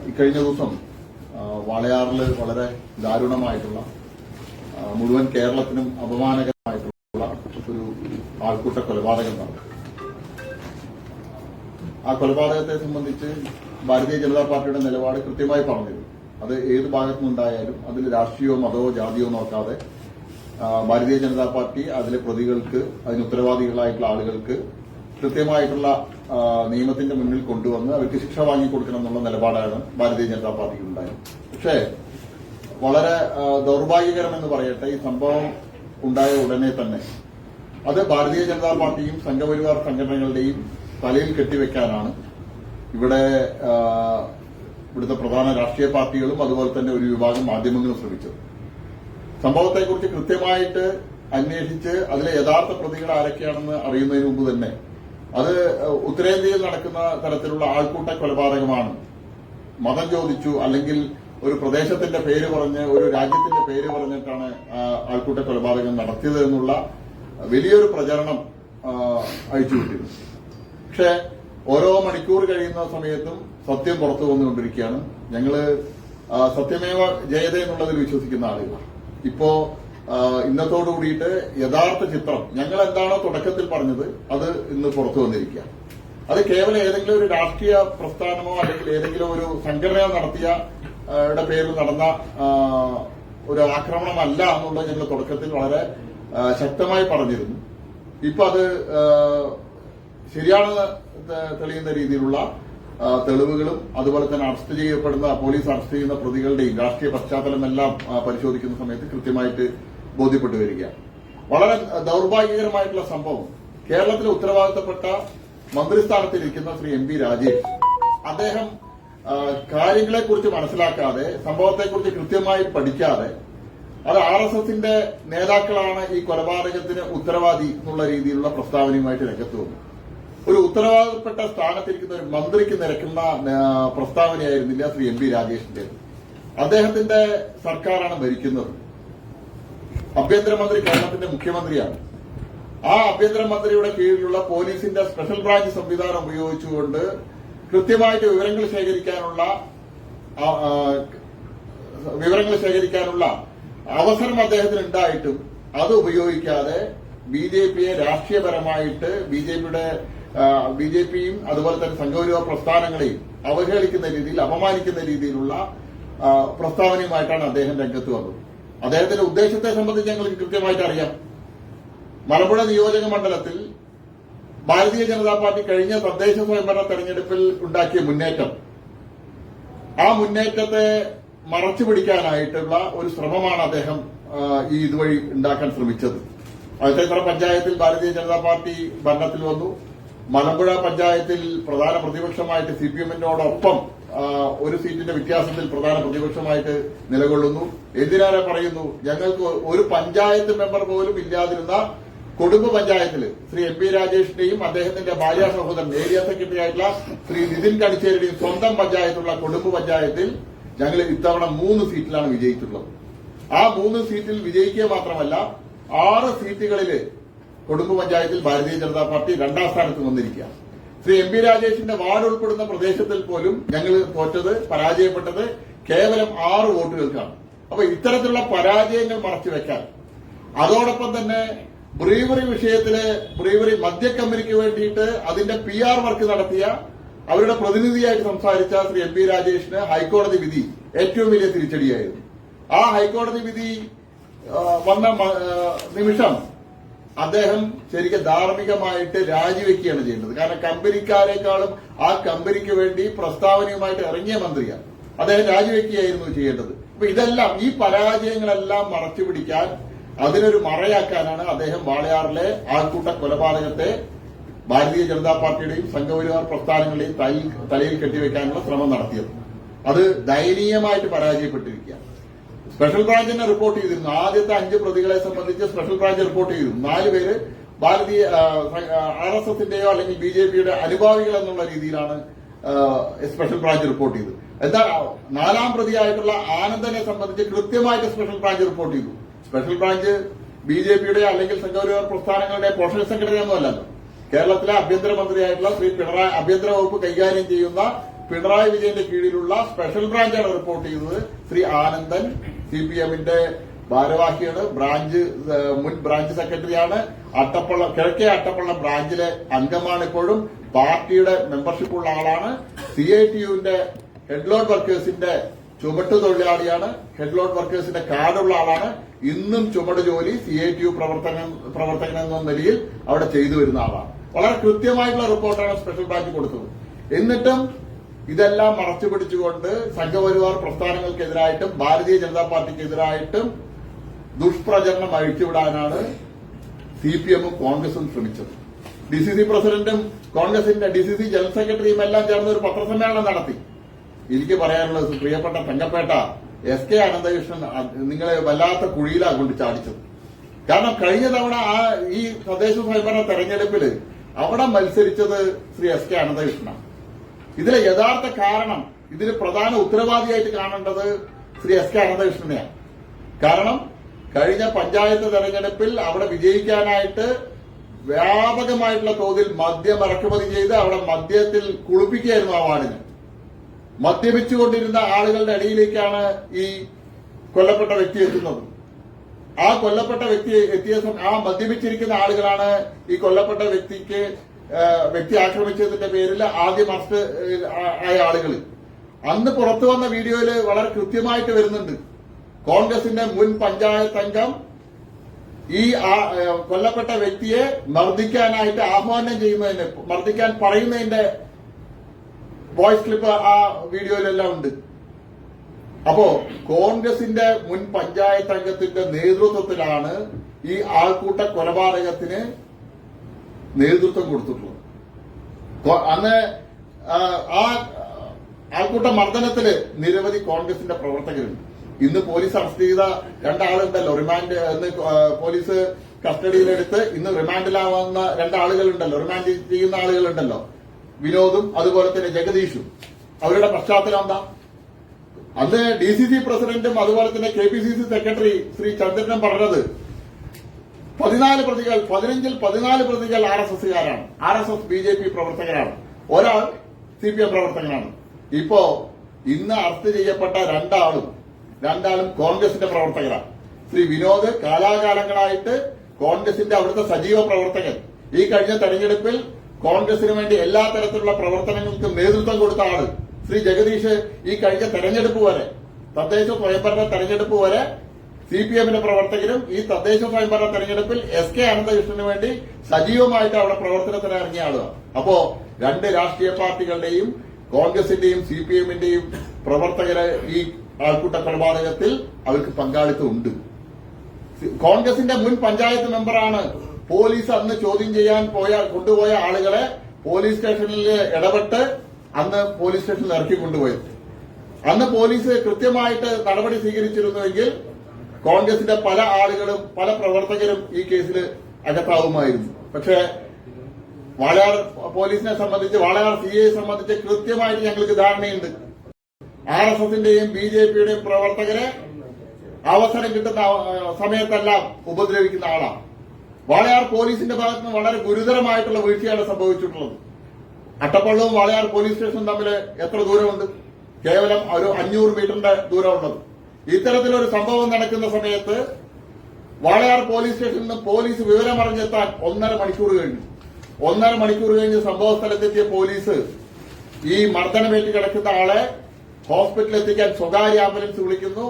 ഇക്കഴിഞ്ഞ ദിവസം വാളയാറിൽ വളരെ ദാരുണമായിട്ടുള്ള മുഴുവൻ കേരളത്തിനും അപമാനകരമായിട്ടുള്ള ഒരു ആൾക്കൂട്ട കൊലപാതകം നടന്നു. ആ കൊലപാതകത്തെ സംബന്ധിച്ച് ഭാരതീയ ജനതാ പാർട്ടിയുടെ നിലപാട് കൃത്യമായി പറഞ്ഞിരുന്നു. അത് ഏത് ഭാഗത്തുനിന്നുണ്ടായാലും അതിൽ രാഷ്ട്രീയമോ മതമോ ജാതിയോ നോക്കാതെ ഭാരതീയ ജനതാ പാർട്ടി അതിലെ പ്രതികൾക്ക്, അതിന് ഉത്തരവാദികളായിട്ടുള്ള ആളുകൾക്ക് കൃത്യമായിട്ടുള്ള നിയമത്തിന്റെ മുന്നിൽ കൊണ്ടുവന്ന് അവർക്ക് ശിക്ഷ വാങ്ങിക്കൊടുക്കണം എന്നുള്ള നിലപാടാണ് ഭാരതീയ ജനതാ പാർട്ടിക്ക് ഉണ്ടായത്. പക്ഷേ വളരെ ദൗർഭാഗ്യകരമെന്ന് പറയട്ടെ, ഈ സംഭവം ഉണ്ടായ ഉടനെ തന്നെ അത് ഭാരതീയ ജനതാ പാർട്ടിയും സംഘപരിവാർ സംഘടനകളുടെയും തലയിൽ കെട്ടിവെക്കാനാണ് ഇവിടുത്തെ പ്രധാന രാഷ്ട്രീയ പാർട്ടികളും അതുപോലെ തന്നെ ഒരു വിഭാഗം മാധ്യമങ്ങളും ശ്രമിച്ചത്. സംഭവത്തെക്കുറിച്ച് കൃത്യമായിട്ട് അന്വേഷിച്ച് അതിലെ യഥാർത്ഥ പ്രതികൾ ആരൊക്കെയാണെന്ന് അറിയുന്നതിന് മുമ്പ് തന്നെ അത് ഉത്തരേന്ത്യയിൽ നടക്കുന്ന തരത്തിലുള്ള ആൾക്കൂട്ട കൊലപാതകമാണ്, മതം ചോദിച്ചു അല്ലെങ്കിൽ ഒരു പ്രദേശത്തിന്റെ പേര് പറഞ്ഞ് ഒരു രാജ്യത്തിന്റെ പേര് പറഞ്ഞിട്ടാണ് ആൾക്കൂട്ട കൊലപാതകം നടത്തിയത് എന്നുള്ള വലിയൊരു പ്രചരണം അയച്ചുവിട്ടിരുന്നു. പക്ഷെ ഓരോ മണിക്കൂർ കഴിയുന്ന സമയത്തും സത്യം പുറത്തു വന്നുകൊണ്ടിരിക്കുകയാണ്. ഞങ്ങള് സത്യമേവ ജയത എന്നുള്ളതിൽ വിശ്വസിക്കുന്ന ആളുകളാണ്. ഇപ്പോ ഇന്നത്തോടു കൂടിയിട്ട് യഥാർത്ഥ ചിത്രം ഞങ്ങൾ എന്താണോ തുടക്കത്തിൽ പറഞ്ഞത് അത് ഇന്ന് പുറത്തു വന്നിരിക്കുക. അത് കേവലം ഏതെങ്കിലും ഒരു രാഷ്ട്രീയ പ്രസ്ഥാനമോ അല്ലെങ്കിൽ ഏതെങ്കിലും ഒരു സംഘടന നടത്തിയ പേരിൽ നടന്ന ഒരു ആക്രമണമല്ല എന്നുള്ളത് ഞങ്ങൾ തുടക്കത്തിൽ വളരെ ശക്തമായി പറഞ്ഞിരുന്നു. ഇപ്പൊ അത് ശരിയാണെന്ന് തെളിയുന്ന രീതിയിലുള്ള തെളിവുകളും അതുപോലെ തന്നെ അറസ്റ്റ് ചെയ്യപ്പെടുന്ന പോലീസ് അറസ്റ്റ് ചെയ്യുന്ന പ്രതികളുടെയും രാഷ്ട്രീയ പശ്ചാത്തലമെല്ലാം പരിശോധിക്കുന്ന സമയത്ത് കൃത്യമായിട്ട് ബോധ്യപ്പെട്ടു വരികയാണ്. വളരെ ദൌർഭാഗ്യകരമായിട്ടുള്ള സംഭവം, കേരളത്തിലെ ഉത്തരവാദിത്തപ്പെട്ട മന്ത്രിസ്ഥാനത്തിരിക്കുന്ന ശ്രീ എം പി രാജേഷ്, അദ്ദേഹം കാര്യങ്ങളെക്കുറിച്ച് മനസ്സിലാക്കാതെ, സംഭവത്തെക്കുറിച്ച് കൃത്യമായി പഠിക്കാതെ, അത് RSSന്റെ നേതാക്കളാണ് ഈ കൊലപാതകത്തിന് ഉത്തരവാദി എന്നുള്ള രീതിയിലുള്ള പ്രസ്താവനയുമായിട്ട് രംഗത്ത് വന്നു. ഒരു ഉത്തരവാദപ്പെട്ട സ്ഥാനത്തിരിക്കുന്ന ഒരു മന്ത്രിക്ക് നിരക്കുന്ന പ്രസ്താവനയായിരുന്നില്ല ശ്രീ എം പി രാജേഷിന്റെ. അദ്ദേഹത്തിന്റെ സർക്കാരാണ് ഭരിക്കുന്നത്. ആഭ്യന്തരമന്ത്രി കേരളത്തിന്റെ മുഖ്യമന്ത്രിയാണ്. ആ ആഭ്യന്തരമന്ത്രിയുടെ കീഴിലുള്ള പോലീസിന്റെ സ്പെഷ്യൽ ബ്രാഞ്ച് സംവിധാനം ഉപയോഗിച്ചുകൊണ്ട് കൃത്യമായിട്ട് വിവരങ്ങൾ ശേഖരിക്കാനുള്ള അവസരം അദ്ദേഹത്തിന് ഉണ്ടായിട്ടും അത് ഉപയോഗിക്കാതെ BJPയെ രാഷ്ട്രീയപരമായിട്ട് BJPയും അതുപോലെ തന്നെ സംഘപരിവാർ പ്രസ്ഥാനങ്ങളെയും അവഹേളിക്കുന്ന രീതിയിൽ, അപമാനിക്കുന്ന രീതിയിലുള്ള പ്രസ്താവനയുമായിട്ടാണ് അദ്ദേഹം രംഗത്ത് വന്നത്. അദ്ദേഹത്തിന്റെ ഉദ്ദേശത്തെ സംബന്ധിച്ച് ഞങ്ങൾക്ക് കൃത്യമായിട്ട് അറിയാം. മലമ്പുഴ നിയോജക മണ്ഡലത്തിൽ ഭാരതീയ ജനതാ പാർട്ടി കഴിഞ്ഞ തദ്ദേശ സ്വയംഭരണ തെരഞ്ഞെടുപ്പിൽ ഉണ്ടാക്കിയ മുന്നേറ്റം, ആ മുന്നേറ്റത്തെ മറച്ചു പിടിക്കാനായിട്ടുള്ള ഒരു ശ്രമമാണ് അദ്ദേഹം ഇതുവഴി ഉണ്ടാക്കാൻ ശ്രമിച്ചത്. അഴത്തേത്തറ പഞ്ചായത്തിൽ ഭാരതീയ ജനതാ പാർട്ടി ഭരണത്തിൽ വന്നു. മലമ്പുഴ പഞ്ചായത്തിൽ പ്രധാന പ്രതിപക്ഷമായിട്ട് CPMനോടൊപ്പം ഒരു സീറ്റിന്റെ വ്യത്യാസത്തിൽ പ്രധാന പ്രതിപക്ഷമായിട്ട് നിലകൊള്ളുന്നു. എന്തിനാണ് പറയുന്നു, ഞങ്ങൾക്ക് ഒരു പഞ്ചായത്ത് മെമ്പർ പോലും ഇല്ലാതിരുന്ന കൊടുമ്പ് പഞ്ചായത്തിൽ ശ്രീ എം പി രാജേഷിന്റെയും അദ്ദേഹത്തിന്റെ ഭാര്യ സഹോദരൻ ഏരിയ സെക്രട്ടറി ആയിട്ടുള്ള ശ്രീ നിതിൻ കണിച്ചേരിയുടെയും സ്വന്തം പഞ്ചായത്തുള്ള കൊടുമ്പ് പഞ്ചായത്തിൽ ഞങ്ങൾ ഇത്തവണ 3 സീറ്റിലാണ് വിജയിച്ചിട്ടുള്ളത്. ആ 3 സീറ്റിൽ വിജയിക്കുക മാത്രമല്ല 6 സീറ്റുകളിൽ കൊടുമ്പ് പഞ്ചായത്തിൽ ഭാരതീയ ജനതാ പാർട്ടി 2ാം സ്ഥാനത്ത് വന്നിരിക്കുക. ശ്രീ എം പി രാജേഷിന്റെ വാർഡ് ഉൾപ്പെടുന്ന പ്രദേശത്തിൽ പോലും ഞങ്ങൾ പരാജയപ്പെട്ടത് കേവലം 6 വോട്ടുകൾക്കാണ്. അപ്പൊ ഇത്തരത്തിലുള്ള പരാജയങ്ങൾ മറച്ചുവെക്കാൻ, അതോടൊപ്പം തന്നെ ബ്രീവറി വിഷയത്തില് ബ്രീവറി മദ്യക്കമ്പനിക്ക് വേണ്ടിയിട്ട് അതിന്റെ PR വർക്ക് നടത്തിയ അവരുടെ പ്രതിനിധിയായിട്ട് സംസാരിച്ച ശ്രീ എം പി രാജേഷിന് ഹൈക്കോടതി വിധി ഏറ്റവും വലിയ തിരിച്ചടിയായിരുന്നു. ആ ഹൈക്കോടതി വിധി വന്ന നിമിഷം അദ്ദേഹം ശരിക്കും ധാർമ്മികമായിട്ട് രാജിവെക്കുകയാണ് ചെയ്യേണ്ടത്. കാരണം കമ്പനിക്കാരെക്കാളും ആ കമ്പനിക്ക് വേണ്ടി പ്രസ്താവനയുമായിട്ട് ഇറങ്ങിയ മന്ത്രിയാണ്. അദ്ദേഹം രാജിവെക്കുകയായിരുന്നു ചെയ്യേണ്ടത്. അപ്പൊ ഇതെല്ലാം, ഈ പരാജയങ്ങളെല്ലാം മറച്ചുപിടിക്കാൻ, അതിനൊരു മറയാക്കാനാണ് അദ്ദേഹം വാളയാറിലെ ആൾക്കൂട്ട കൊലപാതകത്തെ ഭാരതീയ ജനതാ പാർട്ടിയുടെയും സംഘപരിവാർ പ്രസ്ഥാനങ്ങളുടെയും തലയിൽ കെട്ടിവെക്കാനുള്ള ശ്രമം നടത്തിയത്. അത് ദയനീയമായിട്ട് പരാജയപ്പെട്ടിരിക്കുകയാണ്. സ്പെഷ്യൽ ബ്രാഞ്ചിനെ റിപ്പോർട്ട് ചെയ്തിരുന്നു. ആദ്യത്തെ 5 പ്രതികളെ സംബന്ധിച്ച് സ്പെഷ്യൽ ബ്രാഞ്ച് റിപ്പോർട്ട് ചെയ്തിരുന്നു. 4 പേര് ഭാരതീയ RSSന്റെയോ അല്ലെങ്കിൽ BJPയുടെ അനുഭാവികൾ എന്നുള്ള രീതിയിലാണ് സ്പെഷ്യൽ ബ്രാഞ്ച് റിപ്പോർട്ട് ചെയ്തത്. എന്നാൽ 4ാം പ്രതിയായിട്ടുള്ള ആനന്ദനെ സംബന്ധിച്ച് കൃത്യമായിട്ട് സ്പെഷ്യൽ ബ്രാഞ്ച് റിപ്പോർട്ട് ചെയ്തു. സ്പെഷ്യൽ ബ്രാഞ്ച് BJPയുടെ അല്ലെങ്കിൽ സംഘപരിവാർ പ്രസ്ഥാനങ്ങളുടെ പോഷക സംഘടനയൊന്നും അല്ലല്ലോ. കേരളത്തിലെ ആഭ്യന്തരമന്ത്രിയായിട്ടുള്ള ശ്രീ പിണറായി, ആഭ്യന്തര വകുപ്പ് കൈകാര്യം ചെയ്യുന്ന പിണറായി വിജയന്റെ കീഴിലുള്ള സ്പെഷ്യൽ ബ്രാഞ്ചാണ് റിപ്പോർട്ട് ചെയ്തത്. ശ്രീ ആനന്ദൻ CPM-ന്റെ ഭാരവാഹിയാണ്, മുൻ ബ്രാഞ്ച് സെക്രട്ടറിയാണ്, കിഴക്കേ അട്ടപ്പള്ളം ബ്രാഞ്ചിലെ അംഗമാണ്, ഇപ്പോഴും പാർട്ടിയുടെ മെമ്പർഷിപ്പ് ഉള്ള ആളാണ്, CITU-ന്റെ ഹെഡ്ലോഡ് വർക്കേഴ്സിന്റെ ചുമട്ട് തൊഴിലാളിയാണ്, ഹെഡ്ലോഡ് വർക്കേഴ്സിന്റെ കാർഡുള്ള ആളാണ്, ഇന്നും ചുമട് ജോലി CITU പ്രവർത്തകൻ എന്ന നിലയിൽ അവിടെ ചെയ്തു വരുന്ന ആളാണ്. വളരെ കൃത്യമായിട്ടുള്ള റിപ്പോർട്ടാണ് സ്പെഷ്യൽ ബ്രാഞ്ച് കൊടുത്തത്. എന്നിട്ടും ഇതെല്ലാം മറച്ചു പിടിച്ചുകൊണ്ട് സംഘപരിവാർ പ്രസ്ഥാനങ്ങൾക്കെതിരായിട്ടും ഭാരതീയ ജനതാ പാർട്ടിക്കെതിരായിട്ടും ദുഷ്പ്രചരണം അഴിച്ചുവിടാനാണ് CPM-ഉം കോൺഗ്രസും ശ്രമിച്ചത്. DCC പ്രസിഡന്റും കോൺഗ്രസിന്റെ DCC ജനറൽ സെക്രട്ടറിയും എല്ലാം ചേർന്ന് ഒരു പത്രസമ്മേളനം നടത്തി. എനിക്ക് പറയാനുള്ളത്, പ്രിയപ്പെട്ട തങ്കപ്പേട്ട, SK അനന്തകൃഷ്ണൻ നിങ്ങളെ വല്ലാത്ത കുഴിയിലാണ് കൊണ്ട് ചാടിച്ചത്. കാരണം കഴിഞ്ഞ തവണ ഈ തദ്ദേശ സ്വയംഭരണ തെരഞ്ഞെടുപ്പിൽ അവിടെ മത്സരിച്ചത് ശ്രീ SK അനന്തകൃഷ്ണനാണ്. ഇതിലെ യഥാർത്ഥ കാരണം, ഇതിന് പ്രധാന ഉത്തരവാദിയായിട്ട് കാണേണ്ടത് ശ്രീ SK അനന്തകൃഷ്ണനെയാണ്. കാരണം കഴിഞ്ഞ പഞ്ചായത്ത് തെരഞ്ഞെടുപ്പിൽ അവിടെ വിജയിക്കാനായിട്ട് വ്യാപകമായിട്ടുള്ള തോതിൽ മദ്യം ഇറക്കുമതി ചെയ്ത് അവിടെ മദ്യത്തിൽ കുളിപ്പിക്കുകയായിരുന്നു ആ വാർഡിന്. മദ്യപിച്ചുകൊണ്ടിരുന്ന ആളുകളുടെ ഇടയിലേക്കാണ് ഈ കൊല്ലപ്പെട്ട വ്യക്തി എത്തുന്നത്. ആ കൊല്ലപ്പെട്ട വ്യക്തി എത്തിയ ആ മദ്യപിച്ചിരിക്കുന്ന ആളുകളാണ് ഈ കൊല്ലപ്പെട്ട വ്യക്തി ആക്രമിച്ചതിന്റെ പേരിൽ ആദ്യം അറസ്റ്റ് ആയ ആളുകൾ. അന്ന് പുറത്തു വന്ന വീഡിയോയിൽ വളരെ കൃത്യമായിട്ട് വരുന്നുണ്ട്. കോൺഗ്രസിന്റെ മുൻ പഞ്ചായത്ത് അംഗം ഈ കൊല്ലപ്പെട്ട വ്യക്തിയെ മർദ്ദിക്കാനായിട്ട് ആഹ്വാനം ചെയ്യുന്നതിന്, മർദ്ദിക്കാൻ പറയുന്നതിന്റെ വോയിസ് ക്ലിപ്പ് ആ വീഡിയോയിലെല്ലാം ഉണ്ട്. അപ്പോ കോൺഗ്രസിന്റെ മുൻ പഞ്ചായത്ത് അംഗത്തിന്റെ നേതൃത്വത്തിലാണ് ഈ ആൾക്കൂട്ട കൊലപാതകത്തിന് നേതൃത്വം കൊടുത്തിട്ടുള്ളത്. അന്ന് ആ ആൾക്കൂട്ട മർദ്ദനത്തില് നിരവധി കോൺഗ്രസിന്റെ പ്രവർത്തകരുണ്ട്. ഇന്ന് പോലീസ് അറസ്റ്റ് ചെയ്ത രണ്ടാളുണ്ടല്ലോ, പോലീസ് കസ്റ്റഡിയിലെടുത്ത് ഇന്ന് റിമാൻഡിലാവുന്ന രണ്ടാളുകളുണ്ടല്ലോ, റിമാൻഡ് ചെയ്യുന്ന ആളുകളുണ്ടല്ലോ, വിനോദും അതുപോലെ തന്നെ ജഗദീഷും. അവരുടെ പശ്ചാത്തലം എന്താ? അന്ന് DCC പ്രസിഡന്റും അതുപോലെ തന്നെ KPCC സെക്രട്ടറി ശ്രീ ചന്ദ്രനും പറഞ്ഞത് 15 പ്രതികൾ RSSകാരാണ്, RSS BJP പ്രവർത്തകരാണ്, ഒരാൾ CPM പ്രവർത്തകനാണ്. ഇന്ന് അറസ്റ്റ് ചെയ്യപ്പെട്ട രണ്ടാളും കോൺഗ്രസിന്റെ പ്രവർത്തകരാണ്. ശ്രീ വിനോദ് കാലാകാലങ്ങളായിട്ട് കോൺഗ്രസിന്റെ അവിടുത്തെ സജീവ പ്രവർത്തകൻ, ഈ കഴിഞ്ഞ തെരഞ്ഞെടുപ്പിൽ കോൺഗ്രസിന് വേണ്ടി എല്ലാ തരത്തിലുള്ള പ്രവർത്തനങ്ങൾക്കും നേതൃത്വം കൊടുത്ത ആള്. ശ്രീ ജഗദീഷ് ഈ കഴിഞ്ഞ തെരഞ്ഞെടുപ്പ് വരെ, തദ്ദേശ സ്വയംഭരണ തെരഞ്ഞെടുപ്പ് വരെ CPM-ന്റെ പ്രവർത്തകരും ഈ തദ്ദേശ സ്വയംഭരണ തെരഞ്ഞെടുപ്പിൽ SK അനന്തകൃഷ്ണന് വേണ്ടി സജീവമായിട്ട് അവിടെ പ്രവർത്തനത്തിന് ഇറങ്ങിയ ആളുകളാണ്. അപ്പോ രണ്ട് രാഷ്ട്രീയ പാർട്ടികളുടെയും കോൺഗ്രസിന്റെയും CPM-ന്റെയും പ്രവർത്തകരെ ഈ ആൾക്കൂട്ട കൊലപാതകത്തിൽ അവർക്ക് പങ്കാളിത്തമുണ്ട്. കോൺഗ്രസിന്റെ മുൻ പഞ്ചായത്ത് മെമ്പറാണ് പോലീസ് അന്ന് ചോദ്യം ചെയ്യാൻ കൊണ്ടുപോയ ആളുകളെ പോലീസ് സ്റ്റേഷനിൽ ഇടപെട്ട് അന്ന് പോലീസ് സ്റ്റേഷനിൽ ഇറക്കി കൊണ്ടുപോയത്. അന്ന് പോലീസ് കൃത്യമായിട്ട് നടപടി സ്വീകരിച്ചിരുന്നുവെങ്കിൽ കോൺഗ്രസിന്റെ പല ആളുകളും പല പ്രവർത്തകരും ഈ കേസിൽ അകത്താവുമായിരുന്നു. പക്ഷേ വാളയാർ പോലീസിനെ സംബന്ധിച്ച്, വാളയാർ CIയെ സംബന്ധിച്ച് കൃത്യമായിട്ട് ഞങ്ങൾക്ക് ധാരണയുണ്ട്. RSSന്റെയും BJPയുടെയും പ്രവർത്തകരെ അവസരം കിട്ടുന്ന സമയത്തെല്ലാം ഉപദ്രവിക്കുന്ന ആളാണ്. വാളയാർ പോലീസിന്റെ ഭാഗത്ത് നിന്ന് വളരെ ഗുരുതരമായിട്ടുള്ള വീഴ്ചയാണ് സംഭവിച്ചിട്ടുള്ളത്. അട്ടപ്പള്ളവും വാളയാർ പോലീസ് സ്റ്റേഷനും തമ്മിൽ എത്ര ദൂരമുണ്ട്? കേവലം ഒരു 500 മീറ്ററിന്റെ ദൂരമുള്ളത്. ഇത്തരത്തിലൊരു സംഭവം നടക്കുന്ന സമയത്ത് വാളയാർ പോലീസ് സ്റ്റേഷനിൽ നിന്ന് പോലീസ് വിവരമറിഞ്ഞെത്താൻ 1.5 മണിക്കൂർ കഴിഞ്ഞു. 1.5 മണിക്കൂർ കഴിഞ്ഞ് സംഭവ സ്ഥലത്തെത്തിയ പോലീസ് ഈ മർദ്ദനമേറ്റ് കിടക്കുന്ന ആളെ ഹോസ്പിറ്റലിൽ എത്തിക്കാൻ സ്വകാര്യ ആംബുലൻസ് വിളിക്കുന്നു.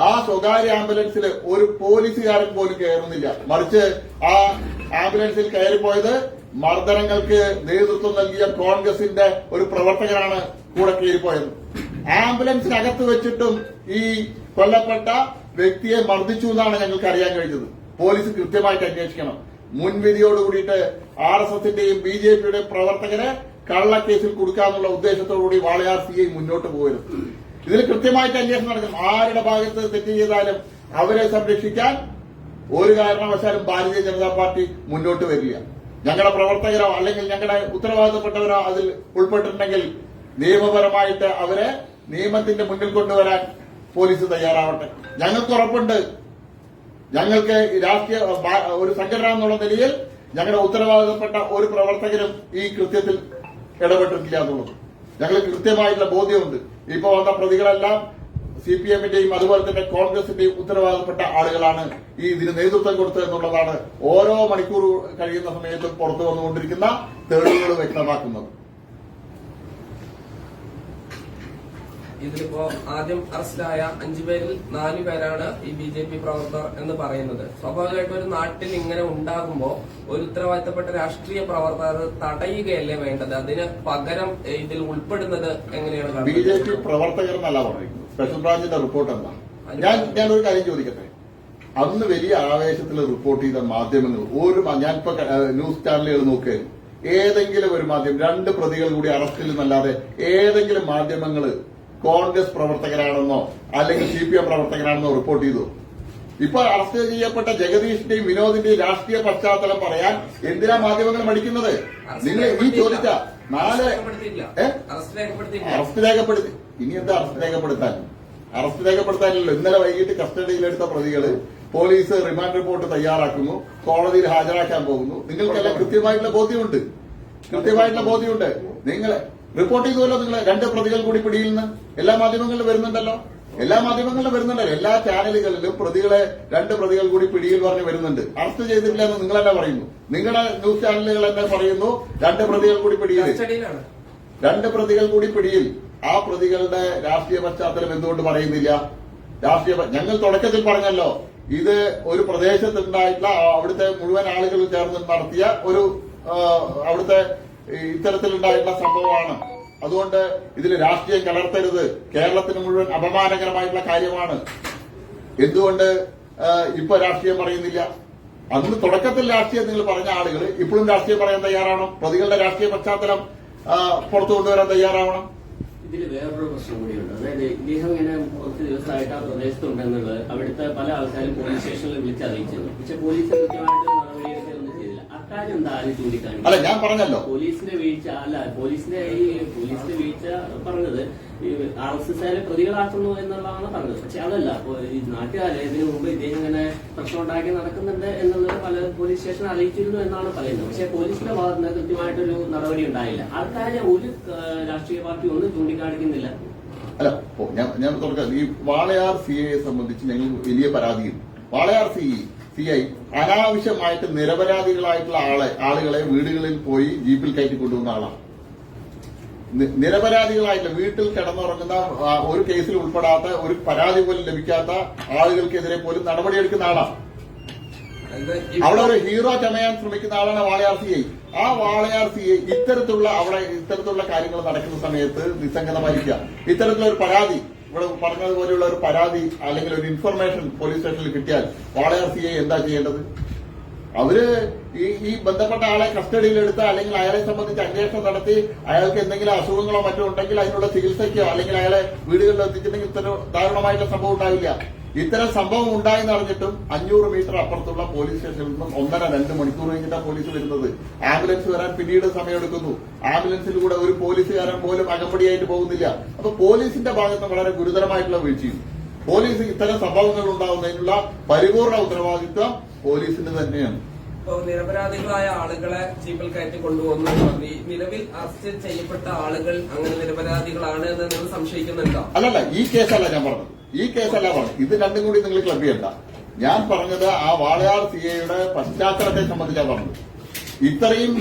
ആ സ്വകാര്യ ആംബുലൻസിൽ ഒരു പോലീസുകാരൻ പോലും കയറുന്നില്ല. മറിച്ച് ആ ആംബുലൻസിൽ കയറിപ്പോയത് മർദ്ദനങ്ങൾക്ക് നേതൃത്വം നൽകിയ കോൺഗ്രസിന്റെ ഒരു പ്രവർത്തകനാണ് കൂടെ കയറിപ്പോയത്. ആംബുലൻസിനകത്ത് വെച്ചിട്ടും ഈ കൊല്ലപ്പെട്ട വ്യക്തിയെ മർദ്ദിച്ചു എന്നാണ് ഞങ്ങൾക്ക് അറിയാൻ കഴിഞ്ഞത്. പോലീസ് കൃത്യമായിട്ട് അന്വേഷിക്കണം. മുൻവിധിയോടുകൂടിയിട്ട് RSSന്റെയും BJPയുടെയും പ്രവർത്തകരെ കള്ളക്കേസിൽ കൊടുക്കാന്നുള്ള ഉദ്ദേശത്തോടുകൂടി വാളയാർ CI മുന്നോട്ട് പോകരുത്. ഇതിൽ കൃത്യമായിട്ട് അന്വേഷണം നടക്കും. ആരുടെ ഭാഗത്ത് തെറ്റ് ചെയ്താലും അവരെ സംരക്ഷിക്കാൻ ഒരു കാരണവശാലും ഭാരതീയ ജനതാ പാർട്ടി മുന്നോട്ട് വരില്ല. ഞങ്ങളുടെ പ്രവർത്തകരോ അല്ലെങ്കിൽ ഞങ്ങളുടെ ഉത്തരവാദിത്തപ്പെട്ടവരോ അതിൽ ഉൾപ്പെട്ടിട്ടുണ്ടെങ്കിൽ നിയമപരമായിട്ട് അവരെ നിയമത്തിന്റെ മുന്നിൽ കൊണ്ടുവരാൻ പോലീസ് തയ്യാറാവട്ടെ. ഞങ്ങൾക്ക് ഉറപ്പുണ്ട്, ഞങ്ങൾക്ക് രാഷ്ട്രീയ ഒരു സംഘടന എന്നുള്ള നിലയിൽ ഞങ്ങളുടെ ഉത്തരവാദിത്തപ്പെട്ട ഒരു പ്രവർത്തകരും ഈ കൃത്യത്തിൽ ഇടപെട്ടിട്ടില്ല എന്നുള്ളത്. ഞങ്ങൾക്ക് കൃത്യമായിട്ടുള്ള ബോധ്യമുണ്ട്. ഇപ്പൊ വന്ന പ്രതികളെല്ലാം CPM-ന്റെയും അതുപോലെ തന്നെ കോൺഗ്രസിന്റെയും ഉത്തരവാദപ്പെട്ട ആളുകളാണ് ഈ ഇതിന് നേതൃത്വം കൊടുത്തത് എന്നുള്ളതാണ് ഓരോ മണിക്കൂർ കഴിയുന്ന സമയത്തും പുറത്തു വന്നുകൊണ്ടിരിക്കുന്ന തെളിവുകൾ വ്യക്തമാക്കുന്നത്. ഇതിലിപ്പോ ആദ്യം അറസ്റ്റിലായ 5 പേരിൽ 4 പേരാണ് ഈ BJP പ്രവർത്തകർ എന്ന് പറയുന്നത്. സ്വാഭാവികമായിട്ടും ഒരു നാട്ടിൽ ഇങ്ങനെ ഉണ്ടാകുമ്പോ ഒരു ഉത്തരവാദിത്തപ്പെട്ട രാഷ്ട്രീയ പ്രവർത്തകർ തടയുകയല്ലേ വേണ്ടത്? അതിന് പകരം ഇതിൽ ഉൾപ്പെടുന്നത് എങ്ങനെയാണ്? BJP പ്രവർത്തകർ എന്നല്ല പറയുന്നത്. സ്പെഷ്യൽ ബ്രാഞ്ചിന്റെ റിപ്പോർട്ട് എന്താ? ഞാനൊരു കാര്യം ചോദിക്കട്ടെ. അന്ന് വലിയ ആവേശത്തിൽ റിപ്പോർട്ട് ചെയ്ത മാധ്യമങ്ങൾ ഞാനിപ്പോ ന്യൂസ് ചാനലുകൾ നോക്കുകയായിരുന്നു. ഏതെങ്കിലും ഒരു മാധ്യമം 2 പ്രതികൾ കൂടി അറസ്റ്റിൽ നിന്നല്ലാതെ ഏതെങ്കിലും മാധ്യമങ്ങൾ കോൺഗ്രസ് പ്രവർത്തകരാണെന്നോ അല്ലെങ്കിൽ CPM പ്രവർത്തകരാണെന്നോ റിപ്പോർട്ട് ചെയ്തു? ഇപ്പൊ അറസ്റ്റ് ചെയ്യപ്പെട്ട ജഗദീഷിന്റെയും വിനോദിന്റെയും രാഷ്ട്രീയ പശ്ചാത്തലം പറയാൻ എന്തിനാ മാധ്യമങ്ങൾ മടിക്കുന്നത്? നിങ്ങൾ ഈ ചോദിച്ച 4 അറസ്റ്റ് രേഖപ്പെടുത്തി. ഇനി എന്താ അറസ്റ്റ് രേഖപ്പെടുത്താൻ? അറസ്റ്റ് രേഖപ്പെടുത്താനല്ലോ. ഇന്നലെ വൈകിട്ട് കസ്റ്റഡിയിലെടുത്ത പ്രതികള് പോലീസ് റിമാൻഡ് റിപ്പോർട്ട് തയ്യാറാക്കുന്നു, കോടതിയിൽ ഹാജരാക്കാൻ പോകുന്നു. നിങ്ങൾക്കെല്ലാം കൃത്യമായിട്ടുള്ള ബോധ്യമുണ്ട്. നിങ്ങൾ റിപ്പോർട്ട് ചെയ്തുവല്ലോ. നിങ്ങൾ 2 പ്രതികൾ കൂടി പിടിയിൽ നിന്ന് എല്ലാ മാധ്യമങ്ങളിലും വരുന്നുണ്ടല്ലോ. എല്ലാ ചാനലുകളിലും 2 പ്രതികൾ കൂടി പിടിയിൽ പറഞ്ഞ് വരുന്നുണ്ട്. അറസ്റ്റ് ചെയ്തിട്ടില്ല എന്ന് നിങ്ങളെന്നെ പറയുന്നു. നിങ്ങളുടെ ന്യൂസ് ചാനലുകൾ തന്നെ പറയുന്നു 2 പ്രതികൾ കൂടി പിടിയിൽ. 2 പ്രതികൾ കൂടി പിടിയിൽ. ആ പ്രതികളുടെ രാഷ്ട്രീയ പശ്ചാത്തലം എന്തുകൊണ്ട് പറയുന്നില്ല? ഞങ്ങൾ തുടക്കത്തിൽ പറഞ്ഞല്ലോ, ഇത് ഒരു പ്രദേശത്തുണ്ടായിട്ടുള്ള അവിടുത്തെ മുഴുവൻ ആളുകൾ ചേർന്ന് നടത്തിയ ഒരു അവിടുത്തെ ഇത്തരത്തിലുണ്ടായിട്ടുള്ള സംഭവമാണ്. അതുകൊണ്ട് ഇതിൽ രാഷ്ട്രീയം കലർത്തരുത്. കേരളത്തിന് മുഴുവൻ അപമാനകരമായിട്ടുള്ള കാര്യമാണ്. എന്തുകൊണ്ട് ഇപ്പൊ രാഷ്ട്രീയം പറയുന്നില്ല? അന്ന് തുടക്കത്തിൽ രാഷ്ട്രീയം നിങ്ങൾ പറഞ്ഞ ആളുകൾ ഇപ്പോഴും രാഷ്ട്രീയം പറയാൻ തയ്യാറാവണം. പ്രതികളുടെ രാഷ്ട്രീയ പശ്ചാത്തലം പുറത്തു കൊണ്ടുവരാൻ തയ്യാറാവണം. ഇതിൽ വേറൊരു പ്രശ്നം കൂടിയുണ്ട്. അതായത് ഇദ്ദേഹം ഇങ്ങനെ കുറച്ച് ദിവസമായിട്ട് ആ പ്രദേശത്തുണ്ടെന്നുള്ളത് അവിടുത്തെ പല ആൾക്കാരും പോലീസ് സ്റ്റേഷനിൽ വിളിച്ച് അറിയിച്ചിരുന്നു. പക്ഷെ പോലീസ് കൃത്യമായിട്ട് നടപടിയെടുക്കുകയൊന്നും ചെയ്തില്ല. അക്കാര്യം എന്താ ആരും ചൂണ്ടിക്കാണിക്കും? അല്ല, ഞാൻ പറഞ്ഞല്ലോ പോലീസിന്റെ വീഴ്ച പോലീസിന്റെ വീഴ്ച പറഞ്ഞത് RSSകാരെ പ്രതികളാക്കുന്നു എന്നുള്ളതാണ് പറഞ്ഞത്. പക്ഷെ അതല്ല, ഈ നാട്ടുകാരെ ഇതിനു മുമ്പ് ഇദ്ദേഹം ഇങ്ങനെ പ്രശ്നം ഉണ്ടാക്കി നടക്കുന്നുണ്ട് എന്നുള്ളത് പല പോലീസ് സ്റ്റേഷൻ അറിയിച്ചിരുന്നു എന്നാണ് പറയുന്നത്. പക്ഷെ പോലീസിന്റെ ഭാഗത്ത് നിന്ന് കൃത്യമായിട്ടൊരു നടപടി ഉണ്ടായില്ല. ആൾക്കാരെ ഒരു രാഷ്ട്രീയ പാർട്ടി ഒന്നും ചൂണ്ടിക്കാണിക്കുന്നില്ല. അല്ല, ഞാൻ തുടക്കം ഈ വാളയാർ CIയെ സംബന്ധിച്ച് ഞങ്ങൾ വലിയ പരാതിയും. വാളയാർ CI അനാവശ്യമായിട്ട് നിരപരാധികളായിട്ടുള്ള ആളുകളെ വീടുകളിൽ പോയി ജീപ്പിൽ കയറ്റി കൊണ്ടുവന്ന ആളാണ്. നിരപരാധികളായിട്ടുള്ള വീട്ടിൽ കിടന്നുറങ്ങുന്ന ഒരു കേസിൽ ഉൾപ്പെടാത്ത ഒരു പരാതി പോലും ലഭിക്കാത്ത ആളുകൾക്കെതിരെ പോലും നടപടിയെടുക്കുന്ന ആളാണ്. അവിടെ ഒരു ഹീറോ ചമയാൻ ശ്രമിക്കുന്ന ആളാണ് വാളയാർ CI. ആ വാളയാർ CI ഇത്തരത്തിലുള്ള കാര്യങ്ങൾ നടക്കുന്ന സമയത്ത് നിസ്സംഗതമായിരിക്കുക. ഇത്തരത്തിലൊരു പരാതി, ഇവിടെ പറഞ്ഞതുപോലെയുള്ള ഒരു പരാതി അല്ലെങ്കിൽ ഒരു ഇൻഫർമേഷൻ പോലീസ് സ്റ്റേഷനിൽ കിട്ടിയാൽ വാളയാർ CI എന്താ ചെയ്യേണ്ടത്? അവര് ഈ ബന്ധപ്പെട്ട ആളെ കസ്റ്റഡിയിലെടുത്ത് അല്ലെങ്കിൽ അയാളെ സംബന്ധിച്ച് അന്വേഷണം നടത്തി അയാൾക്ക് എന്തെങ്കിലും അസുഖങ്ങളോ മറ്റോ ഉണ്ടെങ്കിൽ അതിനുള്ള ചികിത്സയ്ക്കോ അല്ലെങ്കിൽ അയാളെ വീടുകളിൽ എത്തിച്ചിട്ടുണ്ടെങ്കിൽ ഇത്തരം ദാരുണമായിട്ടുള്ള സംഭവം ഉണ്ടാവില്ല. ഇത്തരം സംഭവം ഉണ്ടായെന്ന് അറിഞ്ഞിട്ടും 500 മീറ്റർ അപ്പുറത്തുള്ള പോലീസ് സ്റ്റേഷനിൽ നിന്നും 1.5-2 മണിക്കൂർ കഴിഞ്ഞിട്ടാണ് പോലീസ് വരുന്നത്. ആംബുലൻസ് വരാൻ പിന്നീട് സമയമെടുക്കുന്നു. ആംബുലൻസിലൂടെ ഒരു പോലീസുകാരൻ പോലും അകമ്പടിയായിട്ട് പോകുന്നില്ല. അപ്പൊ പോലീസിന്റെ ഭാഗത്ത് വളരെ ഗുരുതരമായിട്ടുള്ള വീഴ്ചയും. പോലീസ് ഇത്തരം സംഭവങ്ങൾ ഉണ്ടാകുന്നതിനുള്ള പരിപൂർണ ഉത്തരവാദിത്വം പോലീസിന് തന്നെയാണ്. ഇപ്പോൾ നിരപരാധികളായ ആളുകളെ ജീപ്പിൽ കയറ്റി കൊണ്ടുപോകുന്നു. നിലവിൽ അറസ്റ്റ് ചെയ്യപ്പെട്ട ആളുകൾ അങ്ങനെ നിരപരാധികളാണ് എന്ന് നിങ്ങൾ സംശയിക്കുന്നുണ്ടോ? അല്ലല്ല, ഈ കേസല്ല ഞാൻ പറഞ്ഞത്. ഇത് രണ്ടും കൂടി നിങ്ങൾ ക്ലബ് ചെയ്യണ്ട. ഞാൻ പറഞ്ഞത് ആ വാളയാർ CIയുടെ പശ്ചാത്തലത്തെ സംബന്ധിച്ചാണ് പറഞ്ഞത്. ഇത്രയും